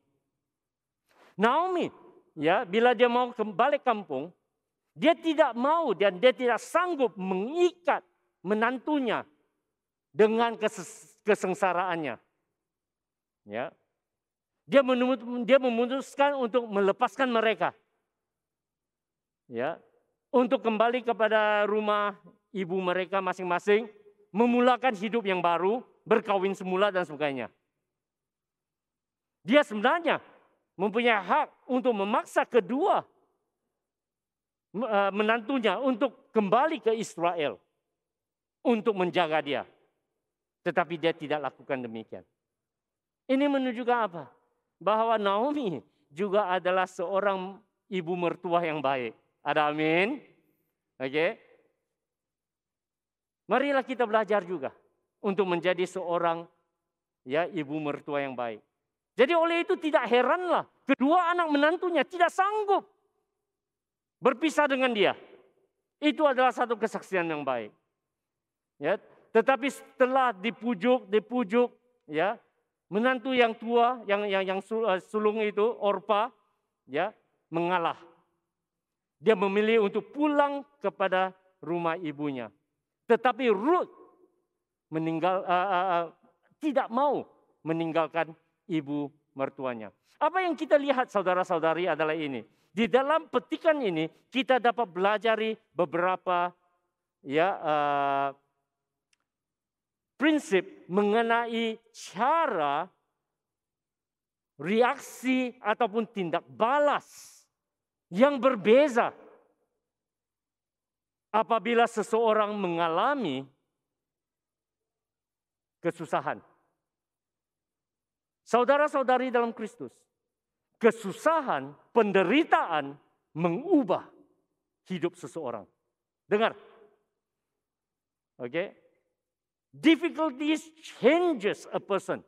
S3: Naomi, ya, bila dia mau balik kampung, dia tidak mau dan dia tidak sanggup mengikat menantunya dengan kesengsaraannya. Ya. Dia memutuskan untuk melepaskan mereka. Ya, untuk kembali kepada rumah ibu mereka masing-masing, memulakan hidup yang baru, berkawin semula dan sebagainya. Dia sebenarnya mempunyai hak untuk memaksa kedua menantunya untuk kembali ke Israel untuk menjaga dia. Tetapi dia tidak lakukan demikian. Ini menunjukkan apa? Bahwa Naomi juga adalah seorang ibu mertua yang baik. Ada amin? Oke. Marilah kita belajar juga untuk menjadi seorang ibu mertua yang baik. Jadi oleh itu tidak heranlah kedua anak menantunya tidak sanggup berpisah dengan dia. Itu adalah satu kesaksian yang baik. Ya, tetapi setelah dipujuk, ya, menantu yang tua, yang sulung itu, Orpa, ya, mengalah. Dia memilih untuk pulang kepada rumah ibunya. Tetapi Ruth tidak mau meninggalkan ibu mertuanya. Apa yang kita lihat saudara-saudari adalah ini. Di dalam petikan ini kita dapat belajar beberapa prinsip mengenai cara reaksi ataupun tindak balas yang berbeza apabila seseorang mengalami kesusahan. Saudara-saudari dalam Kristus, kesusahan, penderitaan mengubah hidup seseorang. Dengar. Oke. Difficulties changes a person.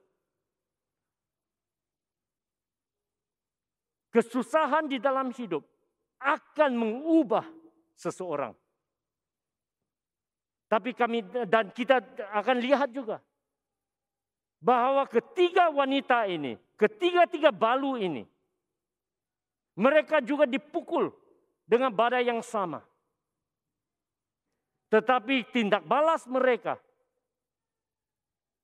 S3: Kesusahan di dalam hidup akan mengubah seseorang. Tapi kita akan lihat juga bahwa ketiga wanita ini, ketiga balu ini, mereka juga dipukul dengan badai yang sama. Tetapi tindak balas mereka,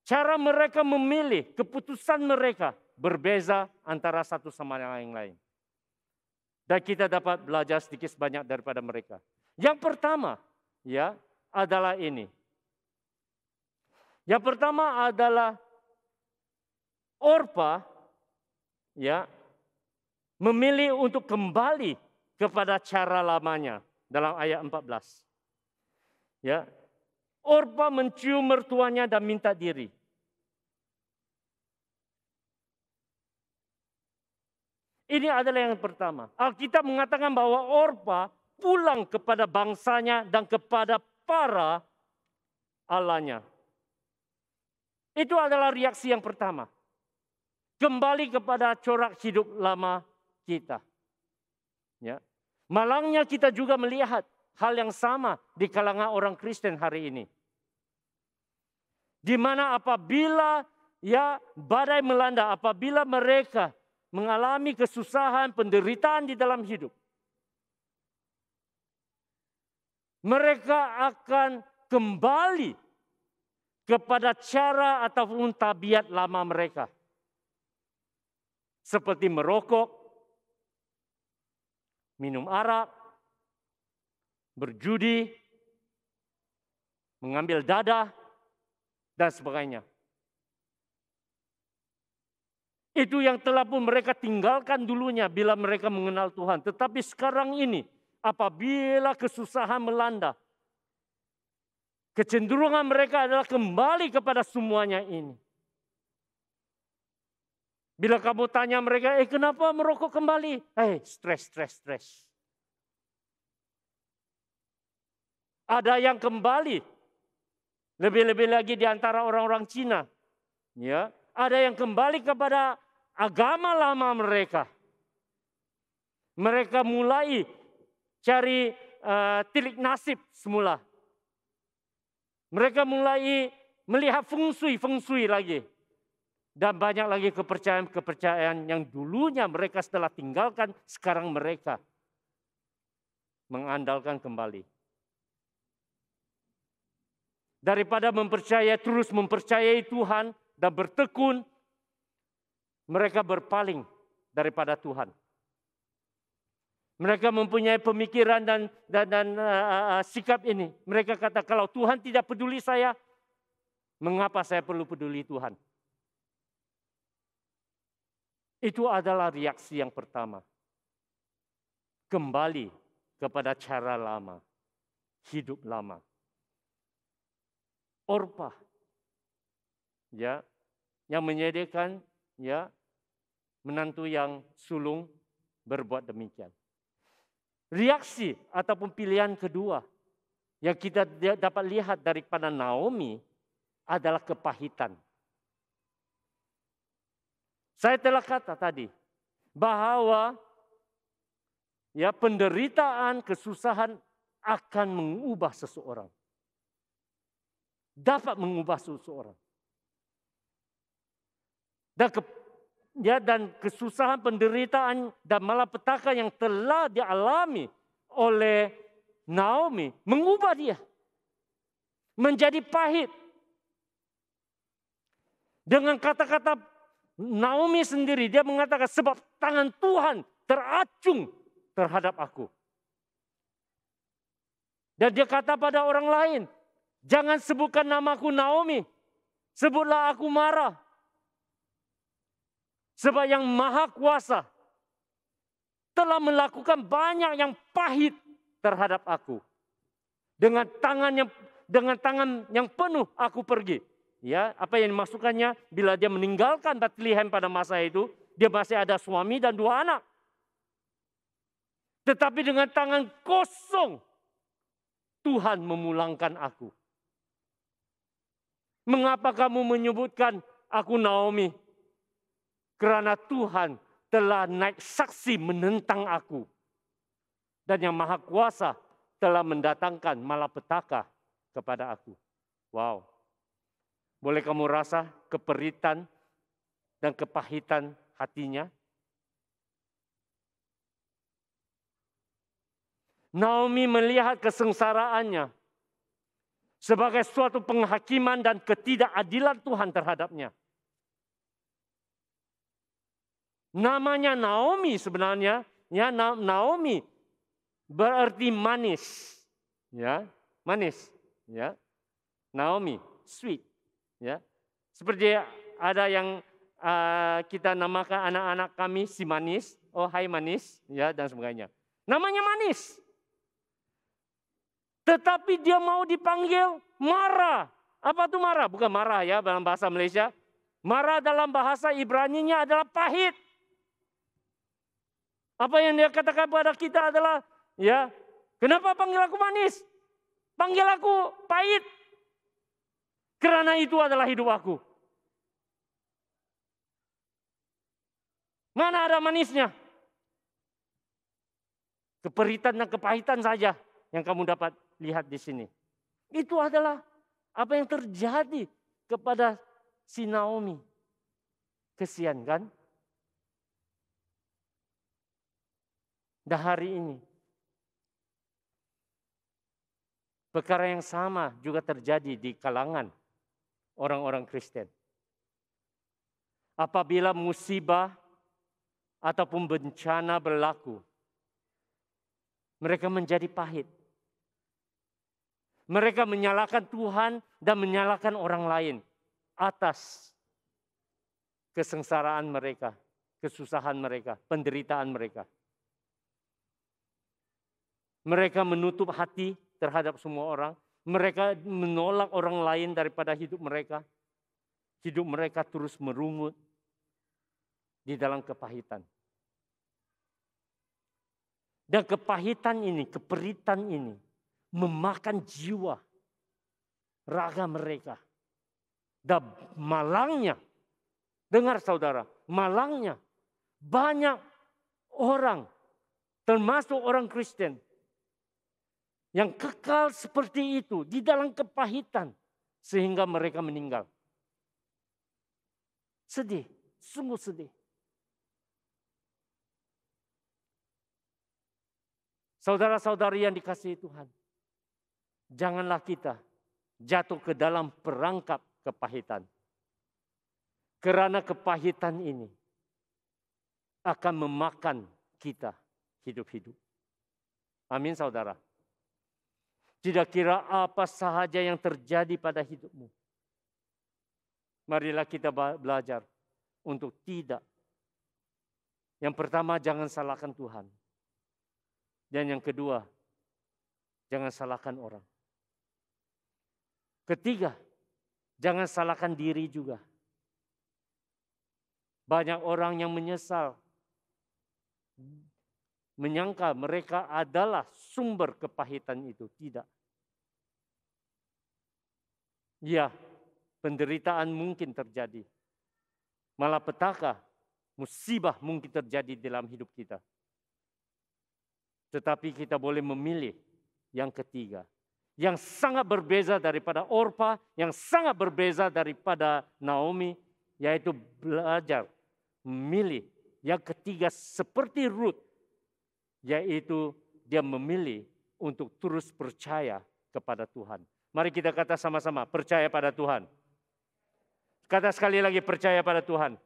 S3: cara mereka memilih, keputusan mereka berbeza antara satu sama yang lain. Dan kita dapat belajar sedikit sebanyak daripada mereka. Yang pertama, adalah ini. Yang pertama adalah Orpa, memilih untuk kembali kepada cara lamanya dalam ayat 14. Orpa mencium mertuanya dan minta diri. Ini adalah yang pertama. Alkitab mengatakan bahwa Orpa pulang kepada bangsanya dan kepada para allahnya. Itu adalah reaksi yang pertama. Kembali kepada corak hidup lama kita. Malangnya kita juga melihat hal yang sama di kalangan orang Kristen hari ini. Di mana apabila badai melanda, apabila mereka mengalami kesusahan, penderitaan di dalam hidup, mereka akan kembali kepada cara ataupun tabiat lama mereka. Seperti merokok, minum arak, berjudi, mengambil dadah, dan sebagainya. Itu yang telah pun mereka tinggalkan dulunya bila mereka mengenal Tuhan. Tetapi sekarang ini, apabila kesusahan melanda, kecenderungan mereka adalah kembali kepada semuanya ini. Bila kamu tanya mereka, kenapa merokok kembali? Stres. Ada yang kembali. Lebih-lebih lagi di antara orang-orang Cina. Ada yang kembali kepada agama lama mereka. Mereka mulai cari tilik nasib semula. Mereka mulai melihat feng shui lagi. Dan banyak lagi kepercayaan yang dulunya mereka setelah tinggalkan, sekarang mereka mengandalkan kembali. Daripada terus mempercayai Tuhan dan bertekun, mereka berpaling daripada Tuhan. Mereka mempunyai pemikiran dan sikap ini. Mereka kata, kalau Tuhan tidak peduli saya, mengapa saya perlu peduli Tuhan? Itu adalah reaksi yang pertama. Kembali kepada cara lama, hidup lama. Orpah, ya, yang menyediakan, ya, menantu yang sulung berbuat demikian. Reaksi ataupun pilihan kedua yang kita dapat lihat daripada Naomi adalah kepahitan. Saya telah kata tadi bahwa ya, penderitaan, kesusahan akan mengubah seseorang. Dapat mengubah seseorang. Dan kesusahan, penderitaan, dan malapetaka yang telah dialami oleh Naomi mengubah dia menjadi pahit. Dengan kata-kata Naomi sendiri, dia mengatakan, sebab tangan Tuhan teracung terhadap aku. Dan dia kata pada orang lain, jangan sebutkan namaku Naomi, sebutlah aku Mara. Sebab yang Maha Kuasa telah melakukan banyak yang pahit terhadap aku. Dengan tangan yang penuh aku pergi. Ya, apa yang dimasukkannya? Bila dia meninggalkan Bethlehem pada masa itu, dia masih ada suami dan 2 anak. Tetapi dengan tangan kosong, Tuhan memulangkan aku. Mengapa kamu menyebutkan aku Naomi? Karena Tuhan telah naik saksi menentang aku. Dan yang Maha Kuasa telah mendatangkan malapetaka kepada aku. Wow. Boleh kamu rasa keperitan dan kepahitan hatinya? Naomi melihat kesengsaraannya sebagai suatu penghakiman dan ketidakadilan Tuhan terhadapnya. Namanya Naomi sebenarnya, ya, Naomi berarti manis, ya, manis, ya. Naomi, sweet, ya. Seperti ada yang kita namakan anak-anak kami si manis, oh hai manis, ya, dan sebagainya. Namanya manis. Tetapi dia mau dipanggil Mara. Apa itu Mara? Bukan marah ya dalam bahasa Malaysia. Mara dalam bahasa Ibrani-nya adalah pahit. Apa yang dia katakan pada kita adalah, ya, kenapa panggil aku manis? Panggil aku pahit. Karena itu adalah hidup aku. Mana ada manisnya? Keperitan dan kepahitan saja yang kamu dapat lihat di sini. Itu adalah apa yang terjadi kepada si Naomi. Kesian kan? Dan hari ini, perkara yang sama juga terjadi di kalangan orang-orang Kristen. Apabila musibah ataupun bencana berlaku, mereka menjadi pahit. Mereka menyalahkan Tuhan dan menyalahkan orang lain atas kesengsaraan mereka, kesusahan mereka, penderitaan mereka. Mereka menutup hati terhadap semua orang. Mereka menolak orang lain daripada hidup mereka. Hidup mereka terus merungut di dalam kepahitan. Dan kepahitan ini, keperitan ini memakan jiwa, raga mereka. Dan malangnya, dengar saudara, malangnya banyak orang, termasuk orang Kristen, yang kekal seperti itu di dalam kepahitan sehingga mereka meninggal. Sedih, sungguh sedih. Saudara-saudari yang dikasihi Tuhan, janganlah kita jatuh ke dalam perangkap kepahitan. Karena kepahitan ini akan memakan kita hidup-hidup. Amin saudara. Tidak kira apa sahaja yang terjadi pada hidupmu. Marilah kita belajar untuk tidak. Yang pertama, jangan salahkan Tuhan. Dan yang kedua, jangan salahkan orang. Ketiga, jangan salahkan diri juga. Banyak orang yang menyesal, menyangka mereka adalah sumber kepahitan itu. Tidak. Ya, penderitaan mungkin terjadi. Malapetaka, musibah mungkin terjadi dalam hidup kita. Tetapi kita boleh memilih yang ketiga. Yang sangat berbeza daripada Orpa, yang sangat berbeza daripada Naomi, yaitu belajar memilih. Yang ketiga seperti Ruth, yaitu dia memilih untuk terus percaya kepada Tuhan. Mari kita kata sama-sama, percaya pada Tuhan. Kata sekali lagi, percaya pada Tuhan.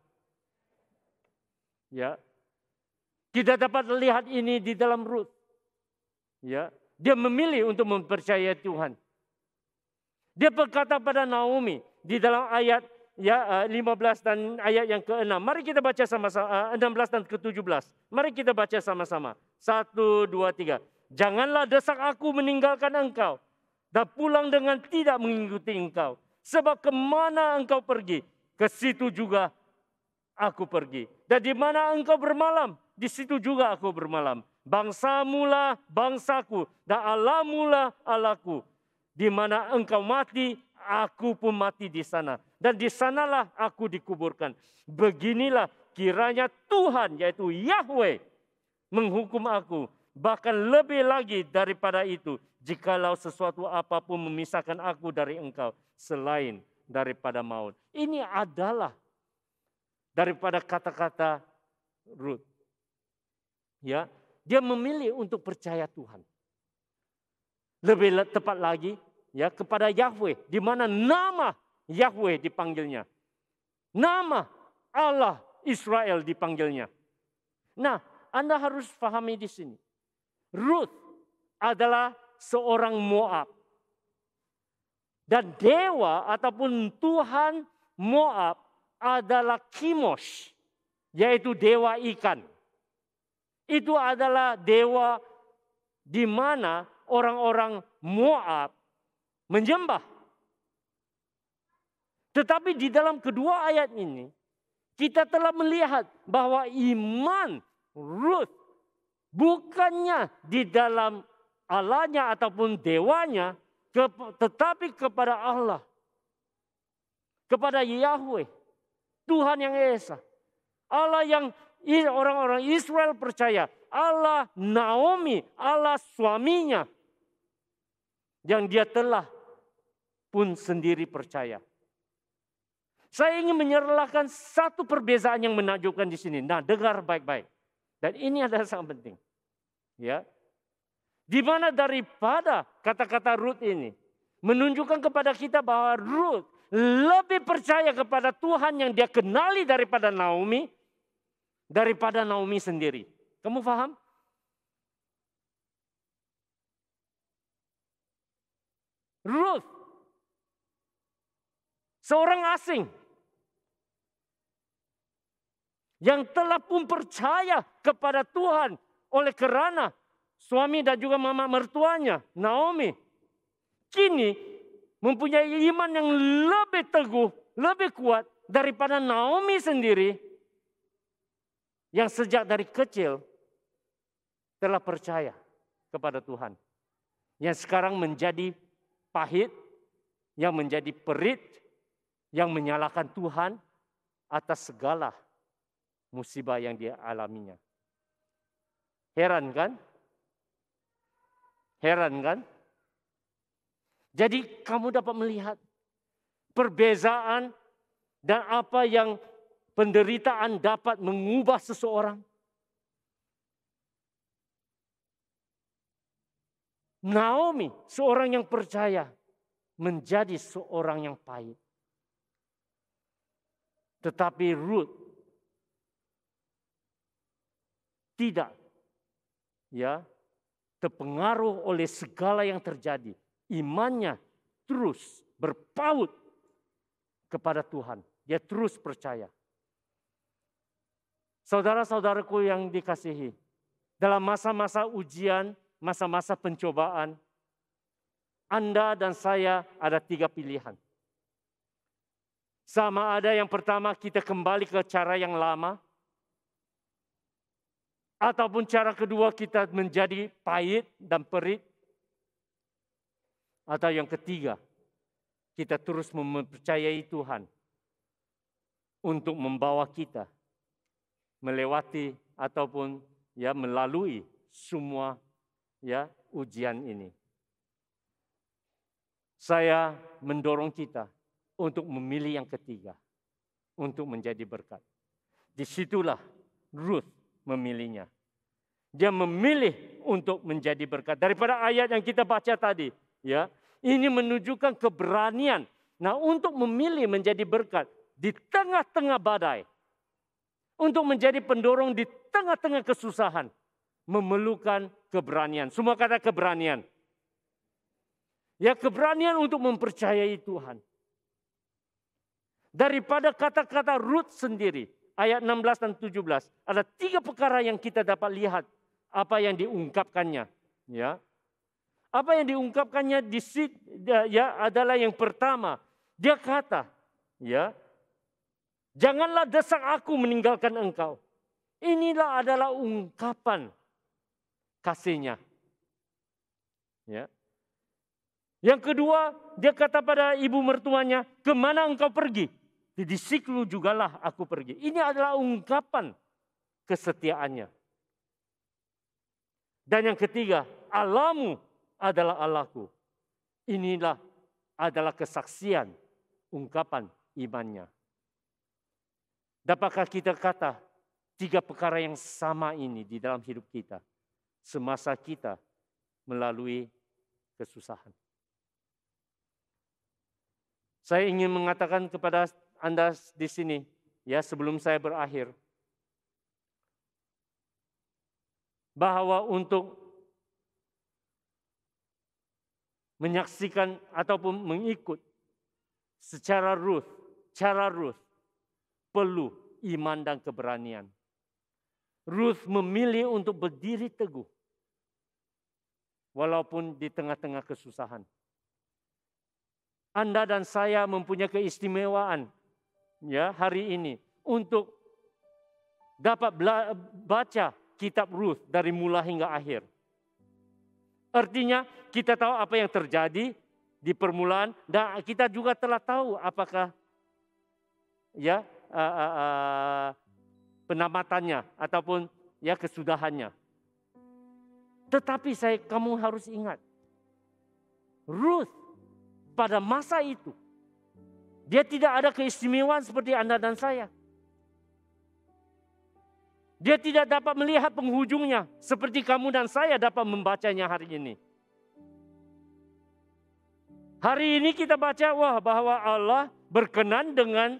S3: Ya, kita dapat lihat ini di dalam Ruth. Ya, dia memilih untuk mempercayai Tuhan. Dia berkata pada Naomi di dalam ayat 15 dan ayat yang ke-6. Mari kita baca sama-sama 16 dan ke-17. Mari kita baca sama-sama. 1, 2, 3. Janganlah desak aku meninggalkan engkau dan pulang dengan tidak mengikuti engkau. Sebab kemana engkau pergi, ke situ juga aku pergi. Dan di mana engkau bermalam, di situ juga aku bermalam. Bangsamulah bangsaku dan Allahmulah Allahku. Di mana engkau mati, aku pun mati di sana. Dan di sanalah aku dikuburkan. Beginilah kiranya Tuhan, yaitu Yahweh, menghukum aku. Bahkan lebih lagi daripada itu, jikalau sesuatu apapun memisahkan aku dari engkau, selain daripada maut. Ini adalah daripada kata-kata Ruth. Ya, dia memilih untuk percaya Tuhan. Lebih tepat lagi, ya, kepada Yahweh, di mana nama Yahweh dipanggilnya. Nama Allah Israel dipanggilnya. Nah, Anda harus pahami di sini. Ruth adalah seorang Moab. Dan dewa ataupun Tuhan Moab adalah Chemosh, yaitu dewa ikan. Itu adalah dewa di mana orang-orang Moab menyembah. Tetapi di dalam kedua ayat ini, kita telah melihat bahwa iman Ruth bukannya di dalam Allahnya ataupun dewanya, tetapi kepada Allah. Kepada Yahweh, Tuhan yang Esa. Allah yang orang-orang Israel percaya. Allah Naomi, Allah suaminya. Yang dia telah pun sendiri percaya. Saya ingin menyerahkan satu perbezaan yang menakjubkan di sini. Nah, dengar baik-baik. Dan ini adalah sangat penting. Ya. Di mana daripada kata-kata Ruth ini menunjukkan kepada kita bahwa Ruth lebih percaya kepada Tuhan yang dia kenali daripada Naomi sendiri. Kamu paham? Ruth, seorang asing yang telah pun percaya kepada Tuhan oleh kerana suami dan juga mama mertuanya, Naomi, kini mempunyai iman yang lebih teguh, lebih kuat daripada Naomi sendiri yang sejak dari kecil telah percaya kepada Tuhan. Yang sekarang menjadi pahit, yang menjadi perit, yang menyalahkan Tuhan atas segala musibah yang dia alaminya. Heran kan? Heran kan? Jadi kamu dapat melihat perbezaan dan apa yang penderitaan dapat mengubah seseorang. Naomi, seorang yang percaya, menjadi seorang yang pahit. Tetapi Ruth tidak terpengaruh oleh segala yang terjadi. Imannya terus berpaut kepada Tuhan. Dia terus percaya. Saudara-saudaraku yang dikasihi, dalam masa-masa ujian, masa-masa pencobaan, Anda dan saya ada 3 pilihan. Sama ada yang pertama kita kembali ke cara yang lama, ataupun cara kedua kita menjadi pahit dan perit, atau yang ketiga kita terus mempercayai Tuhan untuk membawa kita melewati ataupun melalui semua ujian ini. Saya mendorong kita untuk memilih yang ketiga, untuk menjadi berkat. Disitulah Ruth memilihnya. Dia memilih untuk menjadi berkat. Daripada ayat yang kita baca tadi, ini menunjukkan keberanian. Nah, untuk memilih menjadi berkat di tengah-tengah badai, untuk menjadi pendorong di tengah-tengah kesusahan, memerlukan keberanian. Semua kata keberanian. Keberanian untuk mempercayai Tuhan. Daripada kata-kata Ruth sendiri, ayat 16 dan 17, ada 3 perkara yang kita dapat lihat apa yang diungkapkannya. Apa yang diungkapkannya di situ adalah yang pertama, dia kata, janganlah desak aku meninggalkan engkau. Inilah adalah ungkapan kasihnya. Yang kedua, dia kata pada ibu mertuanya, kemana engkau pergi? Di Siklu jugalah aku pergi. Ini adalah ungkapan kesetiaannya. Dan yang ketiga, Allahmu adalah Allahku. Inilah adalah kesaksian ungkapan imannya. Dapatkah kita kata 3 perkara yang sama ini di dalam hidup kita semasa kita melalui kesusahan? Saya ingin mengatakan kepada Anda di sini, sebelum saya berakhir, bahwa untuk menyaksikan ataupun mengikut secara cara Ruth, perlu iman dan keberanian. Ruth memilih untuk berdiri teguh, walaupun di tengah-tengah kesusahan. Anda dan saya mempunyai keistimewaan hari ini untuk dapat baca kitab Ruth dari mula hingga akhir. Artinya kita tahu apa yang terjadi di permulaan dan kita juga telah tahu apakah penamatannya ataupun kesudahannya. Tetapi kamu harus ingat, Ruth pada masa itu, dia tidak ada keistimewaan seperti Anda dan saya. Dia tidak dapat melihat penghujungnya seperti kamu dan saya dapat membacanya hari ini. Hari ini kita baca bahwa Allah berkenan dengan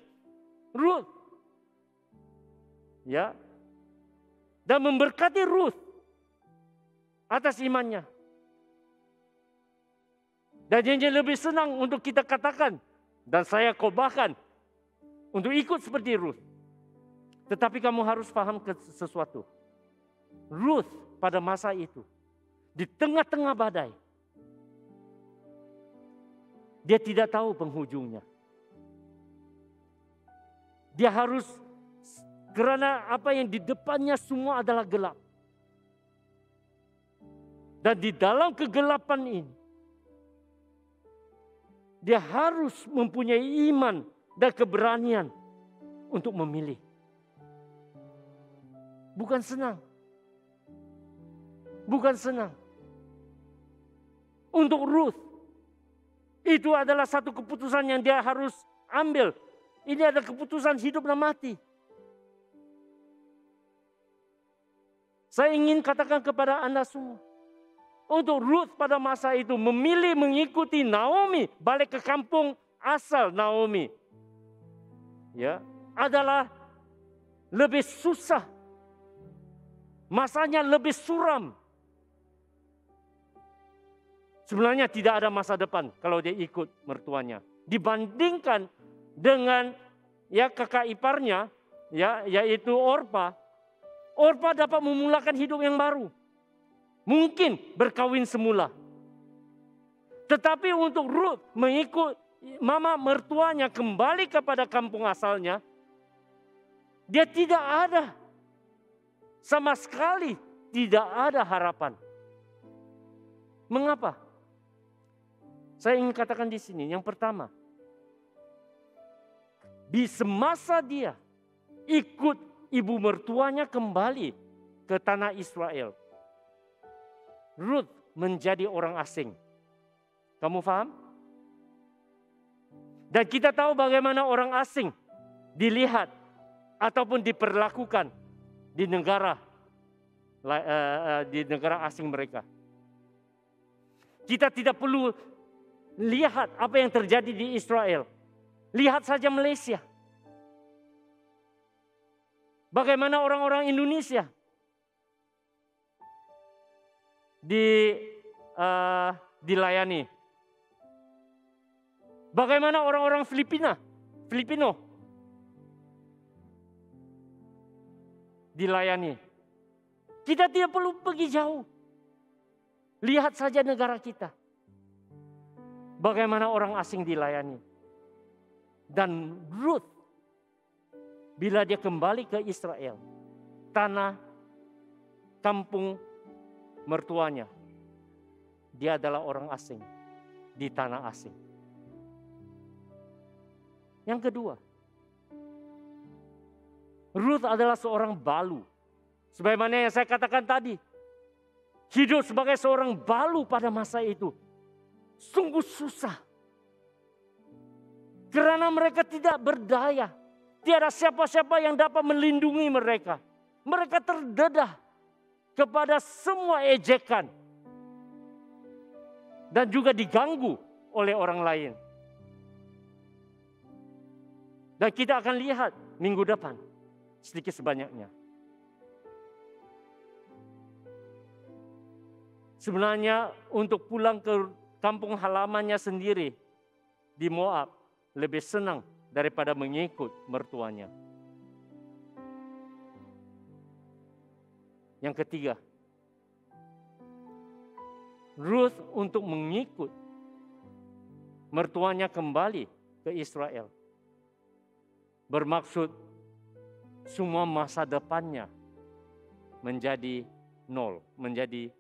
S3: Ruth. Dan memberkati Ruth atas imannya. Dan yang lebih senang untuk kita katakan, dan saya khotbahkan, untuk ikut seperti Ruth. Tetapi kamu harus paham sesuatu. Ruth pada masa itu, di tengah-tengah badai, dia tidak tahu penghujungnya. Dia harus, karena apa yang di depannya semua adalah gelap. Dan di dalam kegelapan ini, dia harus mempunyai iman dan keberanian untuk memilih. Bukan senang. Bukan senang. Untuk Ruth, itu adalah satu keputusan yang dia harus ambil. Ini adalah keputusan hidup dan mati. Saya ingin katakan kepada Anda semua. Untuk Ruth pada masa itu memilih mengikuti Naomi, balik ke kampung asal Naomi. Adalah lebih susah Masanya lebih suram. Sebenarnya tidak ada masa depan kalau dia ikut mertuanya. Dibandingkan dengan kakak iparnya, yaitu Orpa. Orpa dapat memulakan hidup yang baru. Mungkin berkawin semula. Tetapi untuk Ruth mengikut mama mertuanya kembali kepada kampung asalnya, dia tidak ada. Sama sekali tidak ada harapan. Mengapa? Saya ingin katakan di sini, yang pertama, di semasa dia ikut ibu mertuanya kembali ke tanah Israel, Ruth menjadi orang asing. Kamu paham? Dan kita tahu bagaimana orang asing dilihat ataupun diperlakukan di negara asing mereka. Kita tidak perlu lihat apa yang terjadi di Israel. Lihat saja Malaysia. Bagaimana orang-orang Indonesia dilayani. Bagaimana orang-orang Filipino dilayani. Kita tidak perlu pergi jauh. Lihat saja negara kita. Bagaimana orang asing dilayani. Dan Ruth, bila dia kembali ke Israel, tanah kampung mertuanya, dia adalah orang asing di tanah asing. Yang kedua, Ruth adalah seorang balu. Sebagaimana yang saya katakan tadi, hidup sebagai seorang balu pada masa itu sungguh susah. Karena mereka tidak berdaya. Tiada siapa-siapa yang dapat melindungi mereka. Mereka terdedah kepada semua ejekan. Dan juga diganggu oleh orang lain. Dan kita akan lihat minggu depan sedikit sebanyaknya. Sebenarnya untuk pulang ke kampung halamannya sendiri di Moab lebih senang daripada mengikut mertuanya. Yang ketiga, Ruth untuk mengikut mertuanya kembali ke Israel bermaksud semua masa depannya menjadi nol, menjadi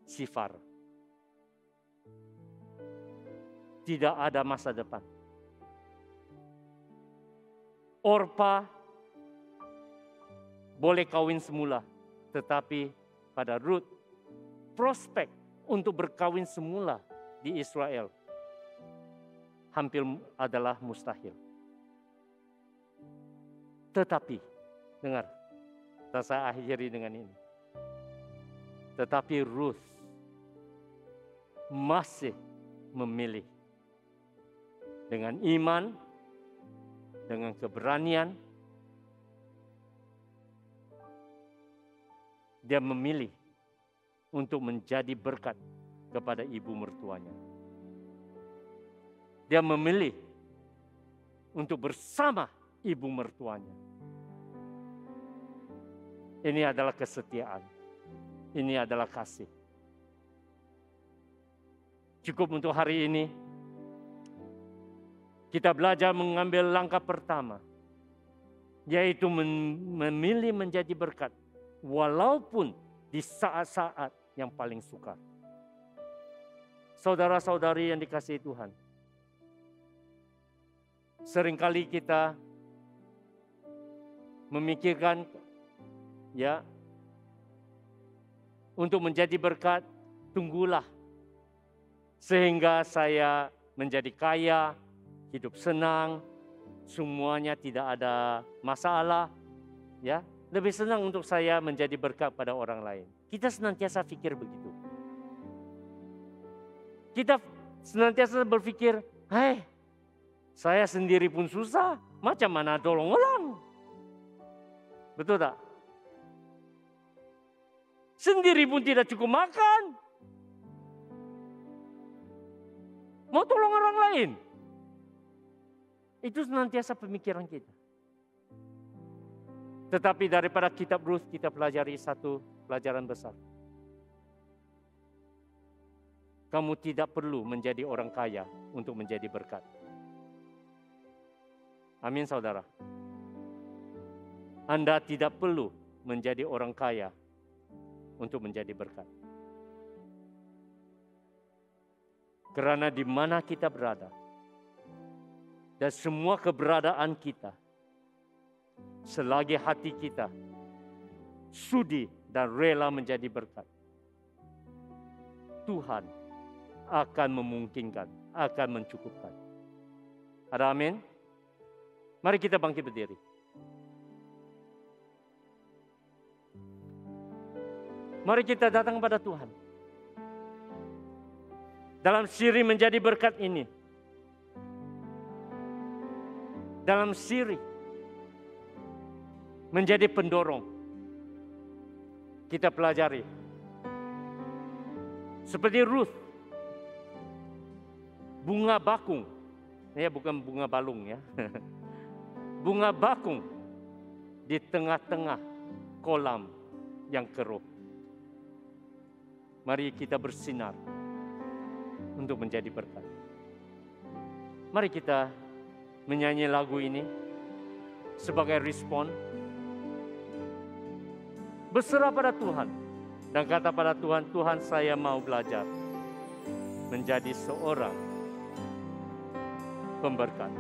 S3: sifar. Tidak ada masa depan. Orpa boleh kawin semula, tetapi pada Ruth prospek untuk berkawin semula di Israel hampir adalah mustahil. Tetapi, dengar, saya akhiri dengan ini. Tetapi Ruth masih memilih dengan iman, dengan keberanian, dia memilih untuk menjadi berkat kepada ibu mertuanya. Dia memilih untuk bersama ibu mertuanya. Ini adalah kesetiaan. Ini adalah kasih. Cukup untuk hari ini. Kita belajar mengambil langkah pertama. Yaitu memilih menjadi berkat. Walaupun di saat-saat yang paling sukar. Saudara-saudari yang dikasihi Tuhan. Seringkali kita memikirkan untuk menjadi berkat, tunggulah sehingga saya menjadi kaya, hidup senang, semuanya tidak ada masalah, lebih senang untuk saya menjadi berkat pada orang lain. Kita senantiasa pikir begitu. Kita senantiasa berpikir, saya sendiri pun susah, macam mana tolong orang? Betul tak? Sendiri pun tidak cukup makan. Mau tolong orang lain. Itu senantiasa pemikiran kita. Tetapi daripada kitab Rut kita pelajari satu pelajaran besar. Kamu tidak perlu menjadi orang kaya untuk menjadi berkat. Amin saudara. Anda tidak perlu menjadi orang kaya untuk menjadi berkat. Karena di mana kita berada dan semua keberadaan kita, selagi hati kita sudi dan rela menjadi berkat, Tuhan akan memungkinkan, akan mencukupkan. Ada amin? Mari kita bangkit berdiri. Mari kita datang kepada Tuhan. Dalam siri menjadi berkat ini. Dalam siri menjadi pendorong. Kita pelajari. Seperti Ruth. Bunga bakung. Ya, bukan bunga balung ya. Bunga bakung di tengah-tengah kolam yang keruh. Mari kita bersinar untuk menjadi berkat. Mari kita menyanyi lagu ini sebagai respon. Berserah pada Tuhan dan kata pada Tuhan, Tuhan saya mau belajar menjadi seorang pemberkat.